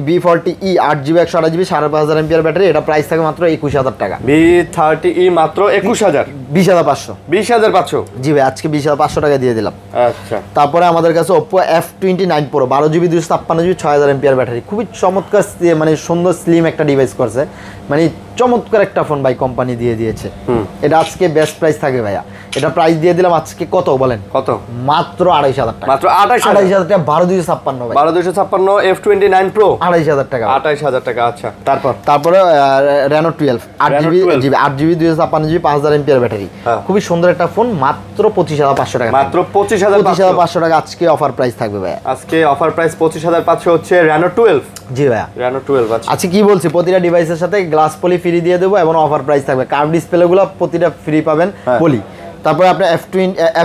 B40e 8GB 128GB 5500 MPR battery, এটা প্রাইস থাকবে মাত্র 21000 টাকা। B30e মাত্র 21000। 20500 জি ভাই, আজকে 20500 টাকা দিয়ে দিলাম। আচ্ছা, তারপরে আমাদের কাছে Oppo F29 Pro 12GB 256GB 6000 MPR battery, খুবই চমৎকার, মানে সুন্দর স্লিম একটা ডিভাইস করছে, মানে চমৎকার একটা ফোন ভাই, কোম্পানি দিয়ে দিয়েছে। এটা আজকে বেস্ট প্রাইস থাকবে ভাইয়া। এটা প্রাইস দিয়ে দিলাম আজকে কত বলেন? কত? মাত্র 28000 টাকা। মাত্র 28000 টাকা। 12256 ভাই। 12256 F29 Pro 28000 টাকা। 28000 টাকা। আচ্ছা, তারপরে Reno 12 8GB 256GB 5000 এমপিআর ব্যাটারি, খুবই সুন্দর একটা ফোন, মাত্র 25500 টাকা। মাত্র 25500 টাকা আজকে অফার প্রাইস থাকবে ভাই। আজকে অফার প্রাইস 25500 হচ্ছে Reno 12। জি ভাইয়া, Reno 12। আচ্ছা, কি বলছি, প্রতিটা ডিভাইসের সাথে গ্লাস পলি ফ্রি দিয়ে দেবো এবং অফার প্রাইস থাকবে। কার্ভ ডিসপ্লেগুলো প্রতিটা ফ্রি পাবেন পলি। তারপরে আপনার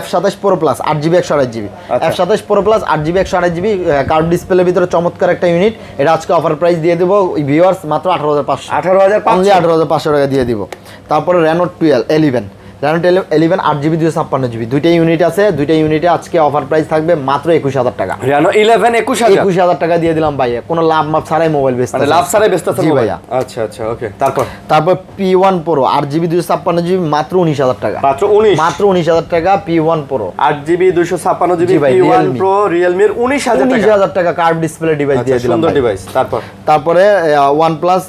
F27 Pro Plus 8GB 128GB F27 Pro Plus 8GB 128GB curve ডিসপ্লের ভিতরে চমৎকার একটা ইউনিট। এটা আজকে অফার প্রাইস দিয়ে দেবো ভিউয়ার্স মাত্র 18500 18500 টাকা দিয়ে দিব। তারপরে Reno 11 8GB 256GB দুইটা ইউনিট আছে, দুইটা ইউনিটে আজকে অফার প্রাইস থাকবে মাত্র 21000 টাকা। Reno 11 21000 টাকা দিয়ে দিলাম ভাই, কোনো লাভ মাপ ছাড়াই মোবাইল বেচতে, মানে লাভ ছাড়াই বেচতেছেন ভাইয়া। আচ্ছা, ওকে। তারপর P1 Pro 8GB 256GB মাত্র 19000 টাকা। মাত্র 19000 টাকা P1 Pro 8GB 256GB P1 Pro Realme 19000 টাকা কার্ভ ডিসপ্লে ডিভাইস দিয়ে দিলাম, সুন্দর ডিভাইস। তারপরে OnePlus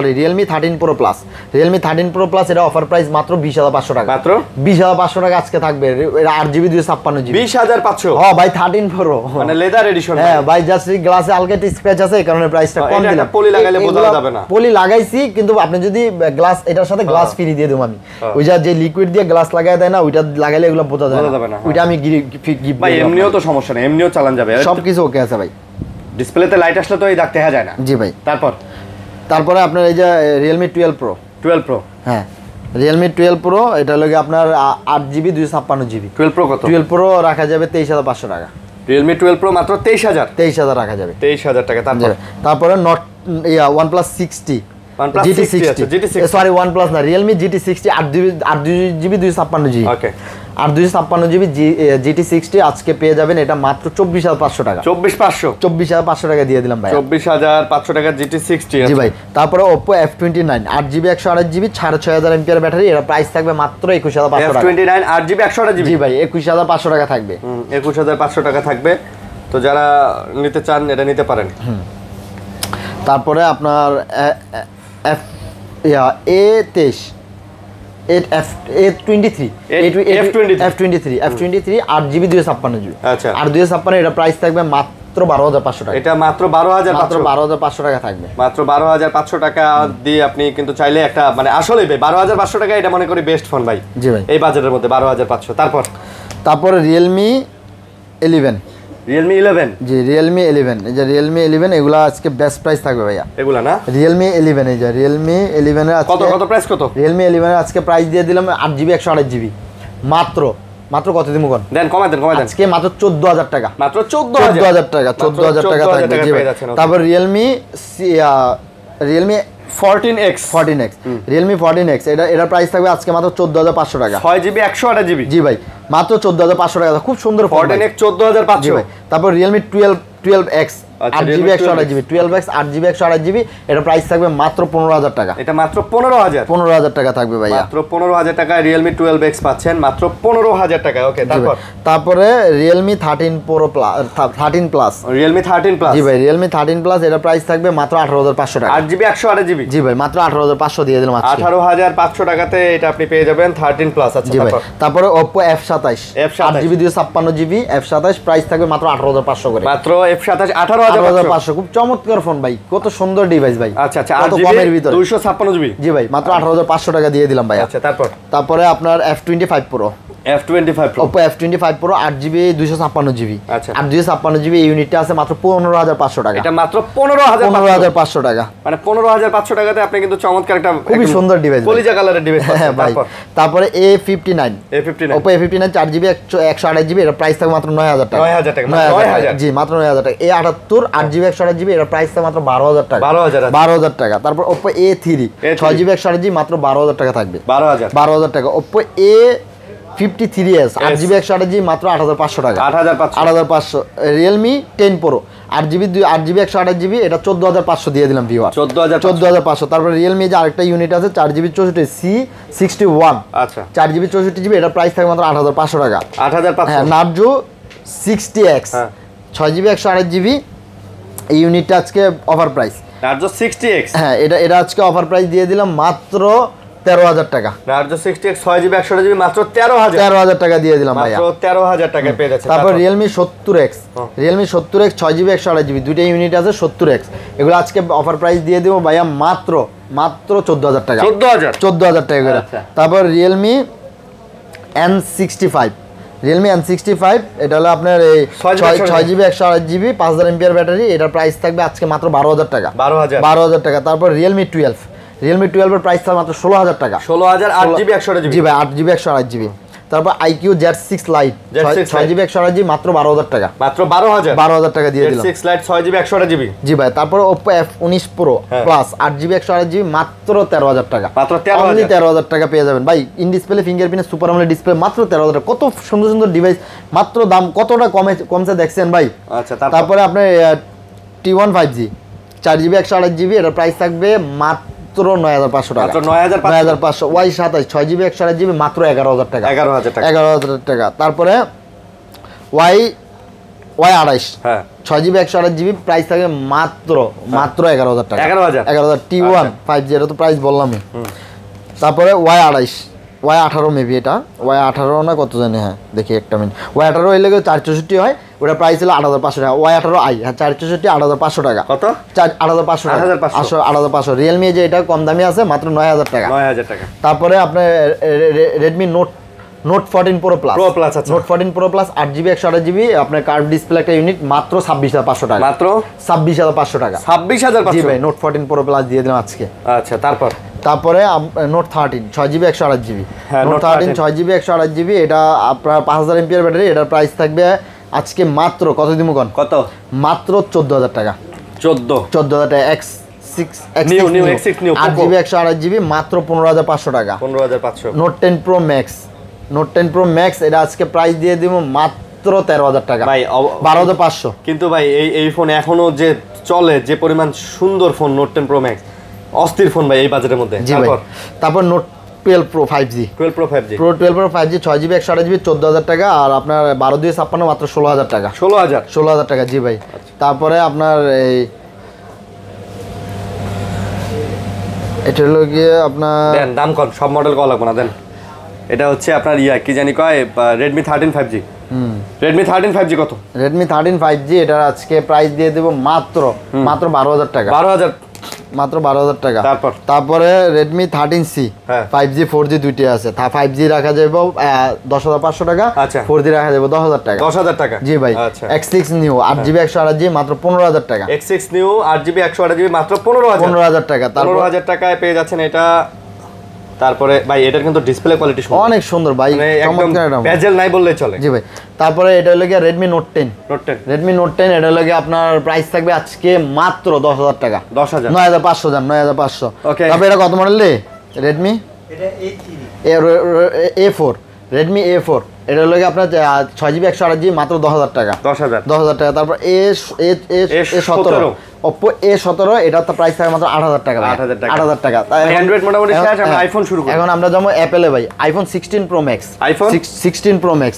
Realme 13 Pro Plus Realme 13 Pro Plus এটা অফার প্রাইস মাত্র 20500 টাকা। মাত্র 20500 টাকা আজকে থাকবে। 8GB 256GB 20500। হ্যাঁ ভাই, 13 Pro মানে লেদার এডিশন। হ্যাঁ ভাই, জাস্ট গ্লাসে হালকা একটু স্ক্র্যাচ আছে, এই কারণে প্রাইসটা কম দিলাম। পলি লাগাইলে বোঝা যাবে না। পলি লাগাইছি, কিন্তু আপনি যদি গ্লাস, এটার সাথে গ্লাস ফ্রি দিয়ে দেব আমি। ওই যে লিকুইড দিয়ে গ্লাস লাগায় দেয় না, ওইটা লাগাইলে এগুলো বোঝা যাবে না। ওইটা আমি গিফট ভাই, এমনিও তো সমস্যা নেই, এমনিও চালান যাবে, সবকিছু ওকে আছে ভাই। ডিসপ্লেতে লাইট আসলে তো এই দাগ দেখা যায় না। জি ভাই। তারপরে আপনার এই যে Realme 12 Pro। 12 Pro, হ্যাঁ Realme 12 Pro, এটা হলো আপনার 8GB 256GB। 12 Pro কত? 12 Pro রাখা যাবে 23,500 টাকা। Realme 12 Pro মাত্র 23,000 রাখা যাবে, 23,000 টাকা। তারপরে OnePlus 60 GT60, সরি OnePlus না, Realme GT60 8GB 256GB। ওকে, 8GB 256GB GT60 আজকে পেয়ে যাবেন এটা মাত্র 24,500 টাকা। 24,500 টাকা দিয়ে দিলাম ভাই। 24,500 টাকা GT60। জি ভাই। তারপরে Oppo F29 8GB 128GB 6500 mAh battery, এটা প্রাইস থাকবে মাত্র 21,500 টাকা। F29 8GB 128GB। জি ভাই 21,500 টাকা থাকবে। 21,500 টাকা থাকবে, তো যারা নিতে চান এটা নিতে পারেন। তারপরে আপনার A23 F23 8GB 256GB। আচ্ছা, আর 256 এটা প্রাইস থাকবে মাত্র 12,500 টাকা। এটা মাত্র 12,500 টাকা থাকবে। মাত্র 12,500 টাকা দিয়ে আপনি কিন্তু চাইলে একটা মানে আসলে 12,500 টাকা এটা মনে করি বেস্ট ফোন ভাই। জি ভাই, এই বাজেটের মধ্যে 12,500। তারপরে Realme 11। জি Realme 11, এই যে Realme 11 এগুলা আজকে বেস্ট প্রাইস থাকবে ভাইয়া। এগুলা না Realme 11, এই যে Realme 11 এর আজকে কত প্রাইস কত? Realme 11 এর আজকে প্রাইস দিয়ে দিলাম 8GB 128GB মাত্র কত দিমু কোন দেন, কমাই দেন আজকে মাত্র 14,000 টাকা। মাত্র 14,000 টাকা 14,000 টাকা থাকবে। জি ভাই। তারপর Realme 14X Realme 14X এটা প্রাইস থাকবে আজকে মাত্র 14,500 টাকা। 6GB 128GB। জি ভাই মাত্র 14,500 টাকা, খুব সুন্দর ফোন। 14X 14,500। ভাই। তারপর Realme 12X 8GB 128GB 12X 8GB 128GB, এটা প্রাইস থাকবে মাত্র 15,000 টাকা। এটা মাত্র 15,000 টাকা থাকবে ভাইয়া। মাত্র 15,000 টাকায় Realme 12X পাচ্ছেন মাত্র 15,000 টাকায়। ওকে, তারপরে Realme 13 Plus Realme 13 Plus। জি ভাই Realme 13 Plus এটা প্রাইস থাকবে মাত্র 18,500 টাকা। 8GB 128GB। জি ভাই মাত্র 18,500 দিয়ে দিলাম আজকে। 18,500 টাকাতে এটা আপনি পেয়ে যাবেন 13 Plus। আচ্ছা, জি ভাই। তারপরে Oppo F27 8GB 256GB F27 price থাকবে মাত্র 18,500 করে। মাত্র F27 18,500। খুব চমৎকার ফোন ভাই, কত সুন্দর ডিভাইস ভাই। আচ্ছা, কত কমের ভিতরে 256GB। জি ভাই মাত্র 18,500 টাকা দিয়ে দিলাম ভাই। আচ্ছা, তারপরে আপনার F25 Pro Oppo F25 Pro 8GB 256GB। আচ্ছা, 8 256GB এই ইউনিটটা আছে মাত্র 15,500 টাকা। এটা মাত্র 15,500 টাকা, মানে 15,500 টাকাতে আপনি কিন্তু চমৎকার একটা খুবই সুন্দর ডিভাইস, কলিজা কালারের ডিভাইস হ্যাঁ ভাই। তারপরে A59 Oppo A59 4GB 128GB এটা প্রাইস থাকবে মাত্র 9,000 টাকা। 9,000 টাকা, 9,000। জি মাত্র 9,000 টাকা। A78 8GB 128GB এটা প্রাইস থাকবে মাত্র 12,000 টাকা। 12,000 টাকা। তারপর Oppo A3 6GB 128GB মাত্র 12,000 টাকা থাকবে। 12,000 টাকা। Oppo A53s 8GB 128GB মাত্র 8,500 টাকা। 8,500। Realme 10 Pro 8GB 128GB এটা 14,500 দিয়ে দিলাম ভিউয়ার। 14,500। তারপর Realme যে আরেকটা ইউনিট আছে 4GB 64 C61। আচ্ছা, 4GB 64GB এটা প্রাইস থাকবে মাত্র 8,500 টাকা। 8,500। হ্যাঁ, Narzo 60X 6GB 128GB এই ইউনিটটা আজকে অফার প্রাইস। Narzo 60X, হ্যাঁ এটা আজকে অফার প্রাইস দিয়ে দিলাম মাত্র 13,000 টাকা। Narzo 60X 6GB 128GB মাত্র 13,000 টাকা দিয়ে দিলাম ভাইয়া। মাত্র 13,000 টাকা পেয়ে যাচ্ছে। তারপর Realme 70X 6GB 128GB দুইটা ইউনিট আছে 70X, এগুলো আজকে অফার প্রাইস দিয়ে দেবো ভাইয়া মাত্র 14,000 টাকা। 14,000 টাকা করে। তারপর Realme N65 এটা হলো আপনার এই 6GB 128GB 5000 mAh ব্যাটারি, এটার প্রাইস থাকবে আজকে মাত্র 12,000 টাকা। 12,000 টাকা। তারপর Realme 12 এর প্রাইস থাকবে মাত্র 16,000 টাকা। 16,000 8GB 128GB। জি ভাই 8GB 128GB। তারপর IQ Z6 Lite 6GB 128GB মাত্র 12,000 টাকা। মাত্র 12,000 টাকা দিয়ে দিলাম। Z6 Lite 6GB 128GB। জি ভাই। তারপর Oppo F19 Pro Plus 8GB 128GB মাত্র 13,000 টাকা। মাত্র 13,000 টাকা পেয়ে যাবেন ভাই। In display fingerprint super AMOLED display মাত্র 13,000 টাকা। কত সুন্দর সুন্দর ডিভাইস, মাত্র দাম কতটা কমছে দেখছেন ভাই। আচ্ছা, তারপরে আপনার T1 5G 4GB 128GB এটার প্রাইস থাকবে মাত্র 9,500 টাকা। 9,500। Y27 6GB 128GB মাত্র 11,000 টাকা। 11,000 টাকা। তারপরে Y28 6GB 128GB প্রাইস থাকে মাত্র 11,000 টাকা। 11,000 T1 5G এটা তো প্রাইস বললামই। তারপরে Y18 মেবি এটা Y18 না কত জানি, হ্যাঁ দেখি একটা মিনিট। Y18 হইলে 464 হয়, ওটা প্রাইস হলো 8,500 টাকা। Y18i হ্যাঁ 464 8,500 টাকা। কত? 8,500 টাকা। 8,500। Realme যে এটা কম দামি আছে মাত্র 9,000 টাকা। 9,000 টাকা। তারপরে আপনার Redmi Note note 14 pro plus আচ্ছা note 14 pro plus 8GB 128GB আপনার কার্ভ ডিসপ্লে একটা ইউনিট মাত্র 26500 টাকা মাত্র 26500 টাকা 26500 জি ভাই নোট 14 প্রো প্লাস দিয়ে দিলাম আজকে আচ্ছা তারপরে note 13 6GB 128GB note 13 6GB 128GB এটা আপনার 5000 mAh ব্যাটারি এটার প্রাইস থাকবে আজকে মাত্র কত দিমু কোন কত মাত্র 14000 টাকা 14000 টাকা X6 8GB 128GB মাত্র 15500 টাকা 15500 note 10 pro max note 10 pro max এটা আজকে প্রাইস দিয়ে দিব মাত্র 13000 টাকা ভাই 12500 কিন্তু ভাই এই ফোন এখনো যে চলে যে পরিমাণ সুন্দর ফোন নোট 10 প্রো ম্যাক্স অস্থির ফোন ভাই এই বাজেটের মধ্যে তারপর note 12 pro 5G 12 pro 5G pro 12 pro 5G 6GB 128GB 14000 টাকা আর আপনার 12/256 মাত্র 16000 টাকা 16000 টাকা জি ভাই তারপরে আপনার এই এটা হলো গিয়ে আপনার দেন দাম কম সব মডেল কল লাগবে না দেন এটা হচ্ছে আপনার কি জানি কয় Redmi 13 5G Redmi 13 5G কত Redmi 13 5G এটা আজকে প্রাইস দিয়ে দেব মাত্র 12000 টাকা 12000 মাত্র 12000 টাকা তারপরে Redmi 13C 5G 4G দুইটি আছে 5G রাখা যাবে 10500 টাকা 4G রাখা যাবে 10000 টাকা জি ভাই X6 New 8GB 128GB মাত্র 15000 টাকা X6 New 8GB 128GB মাত্র 15000 টাকা 15000 টাকায় পেয়ে যাচ্ছেন এটা তারপরে ভাই এটার কিন্তু ডিসপ্লে কোয়ালিটি অনেক সুন্দর ভাই চমৎকার এটা বেজেল নাই বললেই চলে জি ভাই তারপরে এটা হলো গিয়ে Redmi Note 10 Redmi Note 10 এটা হলো গিয়ে আপনার প্রাইস থাকবে আজকে মাত্র 10000 টাকা 10000 9500 জান 9500 ওকে তবে এটা কত মডেল রে Redmi এটা A4 Redmi A4 এটা হলো গিয়ে আপনার 6GB 128GB মাত্র 10000 টাকা 10000 টাকা তারপর A17 Oppo A17 এটা তো প্রাইস থাকে মাত্র 8000 টাকা 8000 টাকা অ্যান্ড্রয়েড মোটামুটি শেষ আমরা আইফোন শুরু করি এখন আমরা যাবো অ্যাপেলে ভাই iPhone 16 Pro Max iPhone 16 Pro Max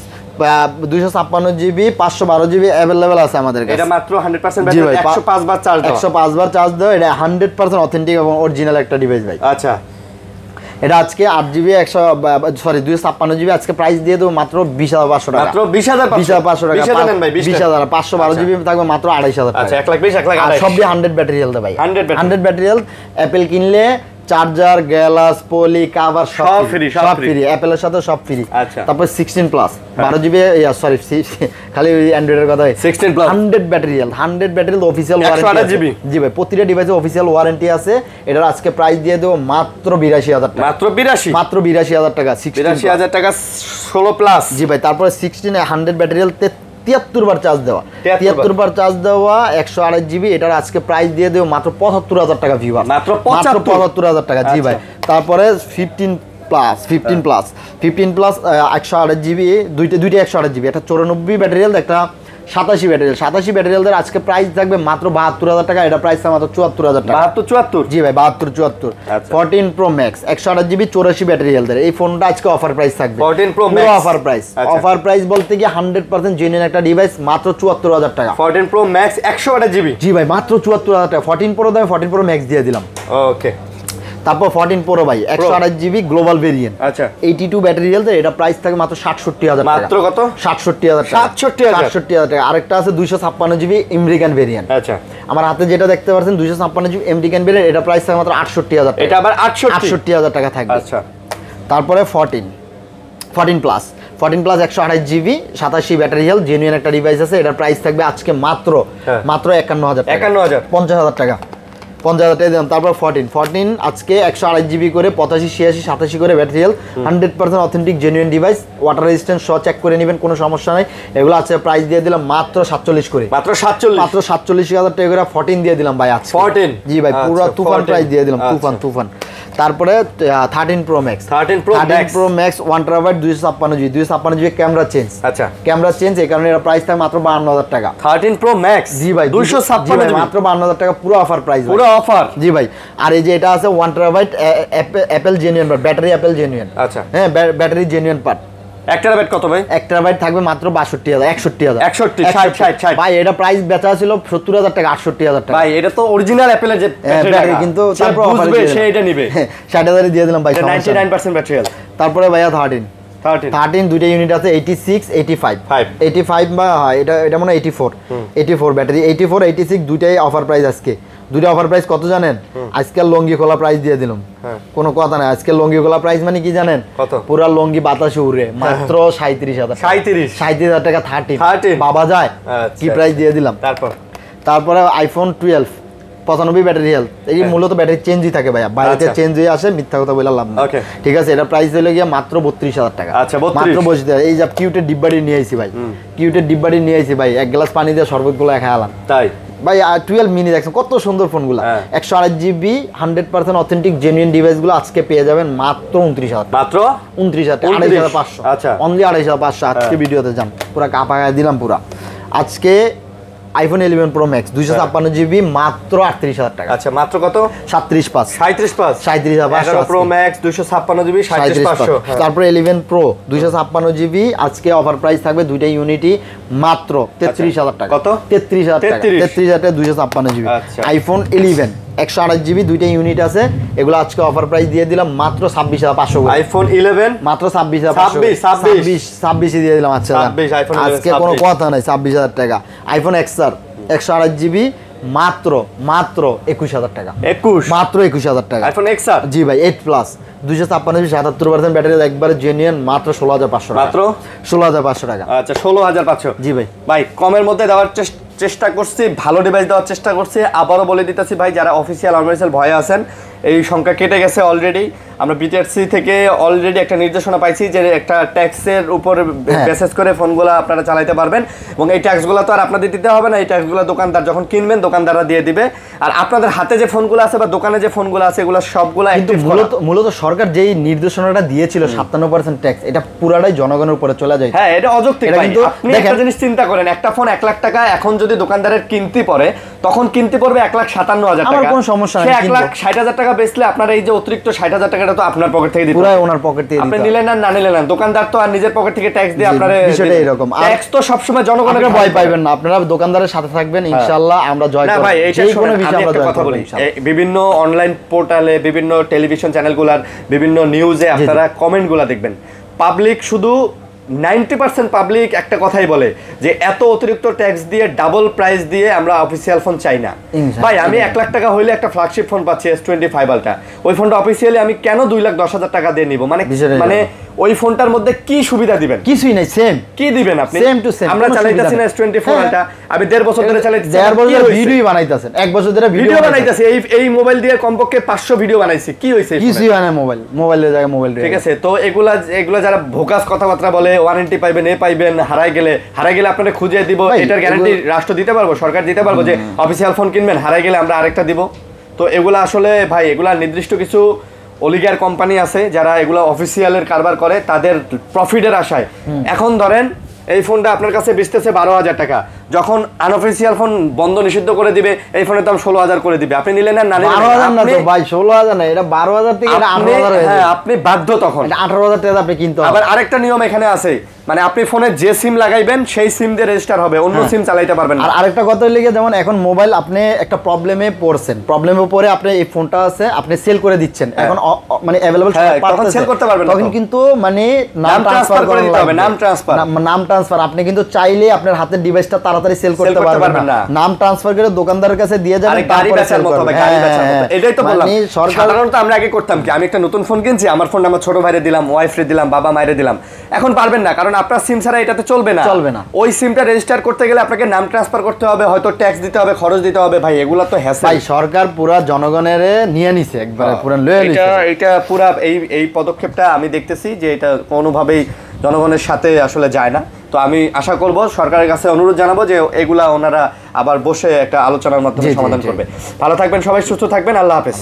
256GB 512GB available আছে আমাদের কাছে এটা মাত্র 100% ব্যাটারি 105 বার চার্জ দাও 105 বার চার্জ দাও এটা 100% অথেন্টিক এবং অরিজিনাল একটা ডিভাইস ভাই আচ্ছা এটা আজকে 8GB 256GB আজকে প্রাইস দিয়ে দেব মাত্র 20500 টাকা মাত্র 20500 টাকা 20000 নেন ভাই 20000 512GB থাকবে মাত্র 28500 টাকা আচ্ছা 120 সব দিয়ে 100 ব্যাটারি হেলথ ভাই 100 ব্যাটারি হেলথ অ্যাপল কিনলে চার্জার গ্লাস পলি কভার সব ফ্রি অ্যাপলের সাথে সব ফ্রি আচ্ছা তারপর 16 প্লাস 12GB সরি খালি অ্যান্ড্রয়েডের কথা 16 plus 100 battery health 100 battery health official warranty জি ভাই প্রতিটা ডিভাইসে অফিশিয়াল ওয়ারেন্টি আছে এটার আজকে প্রাইস দিয়ে দেব মাত্র 82000 টাকা মাত্র 82000 টাকা 82000 টাকা 16 প্লাস জি ভাই তারপর 16 100 ব্যাটারি হেলথ 73 বার চার্জ দেওয়া 73 বার চার্জ দেওয়া 128GB এটার আজকে প্রাইস দিয়ে দেব মাত্র 75000 টাকা ভিউয়ার মাত্র 75000 টাকা জি ভাই তারপরে 15 প্লাস 128GB দুইটা 128GB এটা 94 ব্যাটারি হেলথ একটা 87 ব্যাটারি হেলথের আজকে প্রাইস থাকবে মাত্র 72000 টাকা এটা প্রাইস মাত্র 74000 টাকা 74 জি ভাই 74 14 Pro Max 128GB 84 ব্যাটারি হেলথের এই ফোনটা আজকে অফার প্রাইস থাকবে 14 Pro Max অফার প্রাইস বলতে কি 100% জেনুইন একটা ডিভাইস মাত্র 74000 টাকা 14 Pro Max 128GB জি ভাই মাত্র 74000 টাকা 14 Pro দামে 14 Pro Max দিয়ে দিলাম ওকে তারপর 14 Pro ভাই 128GB গ্লোবাল ভেরিয়েন্ট আচ্ছা 82 ব্যাটারি হেলথ এটা প্রাইস থাকে মাত্র 67000 টাকা মাত্র কত 67000 টাকা 67000 টাকা আরেকটা আছে 256GB আমেরিকান ভেরিয়েন্ট আচ্ছা আমার হাতে যেটা দেখতে পাচ্ছেন 256GB আমেরিকান ভেরিয়েন্ট এটা প্রাইস থাকে মাত্র 68000 টাকা এটা আবার 68000 টাকা থাকবে আচ্ছা তারপরে 14 plus 128GB 87 battery health genuine একটা ডিভাইস আছে এটার প্রাইস থাকবে আজকে মাত্র 51000 টাকা 50000 টাকা 50000 টাকা দিলাম তারপর 14 আজকে 128GB করে 85 86 87 করে battery health 100% authentic genuine device water resistant সহ চেক করে নেবেন কোনো সমস্যা নাই এগুলো আছে প্রাইস দিয়ে দিলাম মাত্র 47 করে মাত্র 47000 টাকা করে 14 দিয়ে দিলাম ভাই আজকে 14 জি ভাই পুরো তুফান প্রাইস দিয়ে দিলাম তুফান তারপরে 13 Pro Max 13 Pro Max 1TB 256GB 256GB camera change আচ্ছা ক্যামেরা চেঞ্জ এই কারণে এর প্রাইস থাকে মাত্র 52000 টাকা 13 Pro Max জি ভাই 256GB মাত্র 52000 টাকা পুরো অফার প্রাইস পুরো অফার জি ভাই আর এই যে এটা আছে 1TB Apple genuine battery Apple genuine আচ্ছা হ্যাঁ ব্যাটারি জেনুইন পার্ট 1TB কত ভাই 1TB থাকবে মাত্র 62000 61 ভাই এটা প্রাইস বেচা ছিল 70000 টাকা 68000 টাকা ভাই এটা তো অরিজিনাল অ্যাপলের যে ব্যাটারি কিন্তু তারপর বুঝবে সে এটা নেবে 60000 দিয়ে দিলাম ভাই 99% ব্যাটারি হেলথ তারপরে ভাইয়া 13 13 দুইটা ইউনিট আছে 86 85 বা এটা মনে হয় 84 ব্যাটারি 84 86 দুইটাই অফার প্রাইস আজকে দুইটা অফার প্রাইস কত জানেন আজকাল লঙ্গি খোলা প্রাইস দিয়ে দিলাম কোনো কথা নাই আজকে লঙ্গি খোলা প্রাইস মানে কি জানেন কত পুরো লঙ্গি বাতাসে উড়ে মাত্র 37000 টাকা 13 বাবা যায় কি প্রাইস দিয়ে দিলাম তারপরে আইফোন 12 95 ব্যাটারি হেলথ এই মূলত ব্যাটারি চেঞ্জই থাকে ভাইয়া বাইরে চেঞ্জ হয়ে আসে মিথ্যা কথা বলে লাভ না ঠিক আছে এটা প্রাইস হলো গিয়া মাত্র 32000 টাকা আচ্ছা মাত্র 32000 এই যে কিউটের ডিব্বাটি নিয়ে আইছি ভাই কিউটের ডিব্বাটি নিয়ে আইছি ভাই এক গ্লাস পানি দিয়ে শরবতগুলো খাওয়ালাম তাই ভাই 12 মিনি দেখছেন কত সুন্দর ফোনগুলো 128GB 100% অথেন্টিক জেনুইন ডিভাইসগুলো আজকে পেয়ে যাবেন মাত্র 29000 মাত্র 29500 আচ্ছা অনলি 28500 আজকে ভিডিওতে যান পুরো কাপাগায় দিলাম পুরো আজকে আইফোন 11 প্রো ম্যাক্স 256GB মাত্র 38000 টাকা আচ্ছা মাত্র কত 37500 প্রো ম্যাক্স 256GB 37500 তারপর 11 প্রো 256GB আজকে অফার প্রাইস থাকবে দুইটা ইউনিটই মাত্র 33000 টাকা কত 33000 টাকা 33000 টাকা 256GB আইফোন 11 128GB দুইটা ইউনিট আছে এগুলো আজকে অফার প্রাইস দিয়ে দিলাম মাত্র 26500 আইফোন 11 মাত্র 26 দিয়ে দিলাম আচ্ছা আজকে কোনো কথা নাই 26000 টাকা আইফোন XR 128GB মাত্র 21000 টাকা মাত্র 21000 টাকা আইফোন XR জি ভাই 8 প্লাস 256 77% ব্যাটারি একবারে জেনুইন মাত্র 16500 টাকা মাত্র 16500 টাকা আচ্ছা 16500 জি ভাই ভাই কমের মধ্যে দেওয়ার চেষ্টা করছি ভালো ডিভাইস দেওয়ার চেষ্টা করছি আবারও বলে দিতেছি ভাই যারা অফিসিয়াল অনলাইন ভয়ে আছেন এই সংখ্যা কেটে গেছে অলরেডি আমরা বিটিআরসি থেকে অলরেডি একটা নির্দেশনা পাইছি যে একটা ট্যাক্সের উপর বেসিস করে ফোনগুলো আপনারা চালাতে পারবেন এবং এই ট্যাক্সগুলো তো আর আপনাদের দিতে হবে না এই ট্যাক্সগুলো দোকানদার যখন কিনবেন দোকানদাররা দিয়ে দিবে আর আপনাদের হাতে যে ফোনগুলো আছে বা দোকানে যে ফোনগুলো আছে এগুলো সবগুলো কিন্তু মূলত সরকার যেই নির্দেশনাটা দিয়েছিল 57% ট্যাক্স এটা পুরাটাই জনগণের উপরে চলে যায় হ্যাঁ এটা অযৌক্তিক কিন্তু আপনি একটা জিনিস চিন্তা করেন একটা ফোন 1 লাখ টাকা এখন যদি দোকানদারের কিনতে পড়ে তখন কিনতে পড়বে 1,57,000 টাকা আমার কোনো সমস্যা নাই 1,60,000 টাকা বেচলে আপনার এই যে অতিরিক্ত 60,000 টাকাটা তো আপনার পকেট থেকে দিতে পুরো ওনার পকেট থেকে দিতে আপনি নিলেন না নিলেন না দোকানদার তো আর নিজের পকেট থেকে ট্যাক্স দিয়ে আপনারে বিষয়টা এরকম ট্যাক্স তো সব সময় জনগণের ভয় পাবেন না আপনারা দোকানদারের সাথে থাকবেন ইনশাআল্লাহ আমরা জয় করব না ভাই এই কোনো বিষয়ে আমরা কথা বলি বিভিন্ন অনলাইন পোর্টালে বিভিন্ন টেলিভিশন চ্যানেলগুলোর বিভিন্ন নিউজে আপনারা কমেন্টগুলো দেখবেন পাবলিক শুধু 90% পাবলিক একটা কথাই বলে যে এত অতিরিক্ত ট্যাক্স দিয়ে ডাবল প্রাইস দিয়ে আমরা অফিসিয়াল ফোন চাই না ভাই আমি 1 লাখ টাকা হইলে একটা ফ্ল্যাগশিপ ফোন পাচ্ছি S25 আলট্রা ওই ফোনটা অফিসিয়ালি আমি কেন 2,10,000 টাকা দিয়ে নিব মানে ওই ফোনটার মধ্যে কি সুবিধা দিবেন কিছুই নাই সেম কি দিবেন আপনি সেম টু সেম আমরা চালাইতাছি না S24 আলট্রা আমি 1.5 বছর ধরে চালাইতেছি 1.5 বছর ভিডিও বানাইতাছেন 1 বছর ধরে ভিডিও বানাইতাছি এই মোবাইল দিয়ে কমপক্ষে 500 ভিডিও বানাইছি কি হইছে কিছুই হয় না মোবাইলের জায়গায় মোবাইল ঠিক আছে তো এগুলা যারা ভোকাস কথাবার্তা বলে ওয়ারেন্টি পাইবেন পাইবেন হারাই গেলে আপনাদের খুঁজে দিব এটার গ্যারান্টি রাষ্ট্র দিতে পারবো সরকার দিতে পারবো যে অফিসিয়াল ফোন কিনবেন হারাই গেলে আমরা আরেকটা দিব তো এগুলা আসলে ভাই এগুলা নির্দিষ্ট কিছু অলিগার কোম্পানি আছে যারা এগুলা অফিসিয়ালের কারবার করে তাদের প্রফিটের আশায় এখন ধরেন এই ফোনটা আপনার কাছে বেচতেছে 12,000 টাকা যখন আনঅফিসিয়াল ফোন বন্ধ নিষিদ্ধ করে দিবে এই ফোনের দাম 16,000 করে দিবে আপনি নিলেন না 12,000 না তো ভাই 16,000 না এটা 12,000 থেকে এটা 18,000 হয়ে যায় হ্যাঁ আপনি বাধ্য তখন এটা 18,000 টাকা আপনি কিনতে হবে আবার আরেকটা নিয়ম এখানে আছে মানে আপনি ফোনে যে সিম লাগাইবেন সেই সিম দিয়ে রেজিস্টার হবে অন্য সিম চালাতে পারবেন না আর আরেকটা কথা হলো যেমন এখন মোবাইল আপনি একটা প্রবলেমে পড়ছেন প্রবলেমে পড়ে আপনি এই ফোনটা আছে আপনি সেল করে দিচ্ছেন এখন মানে अवेलेबल তখন সেল করতে পারবেন না তখন কিন্তু মানে নাম ট্রান্সফার করে দিতে হবে নাম ট্রান্সফার আপনি কিন্তু চাইলে আপনার হাতের ডিভাইসটা তাড়াতাড়ি সেল করতে পারবেন না নাম ট্রান্সফার করে দোকানদারের কাছে দিয়ে যাবেন গাড়ি বেচার মতো হবে গাড়ি বেচার মতো এটাই তো বললাম সাধারণত আমরা আগে করতাম কি আমি একটা নতুন ফোন কিনছি আমার ফোনটা আমার ছোট ভাইরে দিলাম ওয়াইফরে দিলাম বাবা মায়েরে দিলাম এখন পারবেন না কারণ আপনার সিম ছাড়া এটাতে চলবে না ওই সিমটা রেজিস্টার করতে গেলে আপনাকে নাম ট্রান্সফার করতে হবে হয়তো ট্যাক্স দিতে হবে খরচ দিতে হবে ভাই এগুলা তো হ্যাসেল ভাই সরকার পুরো জনগণের নিয়ে নিছে একবারে পুরো লয়ে নিছে এটা পুরো এই পদক্ষেপটা আমি দেখতেছি যে এটা কোনোভাবেই জনগণের সাথে আসলে যায় না তো আমি আশা করব সরকারের কাছে অনুরোধ জানাবো যে এগুলা ওনারা আবার বসে একটা আলোচনার মাধ্যমে সমাধান করবে ভালো থাকবেন সবাই সুস্থ থাকবেন আল্লাহ হাফেজ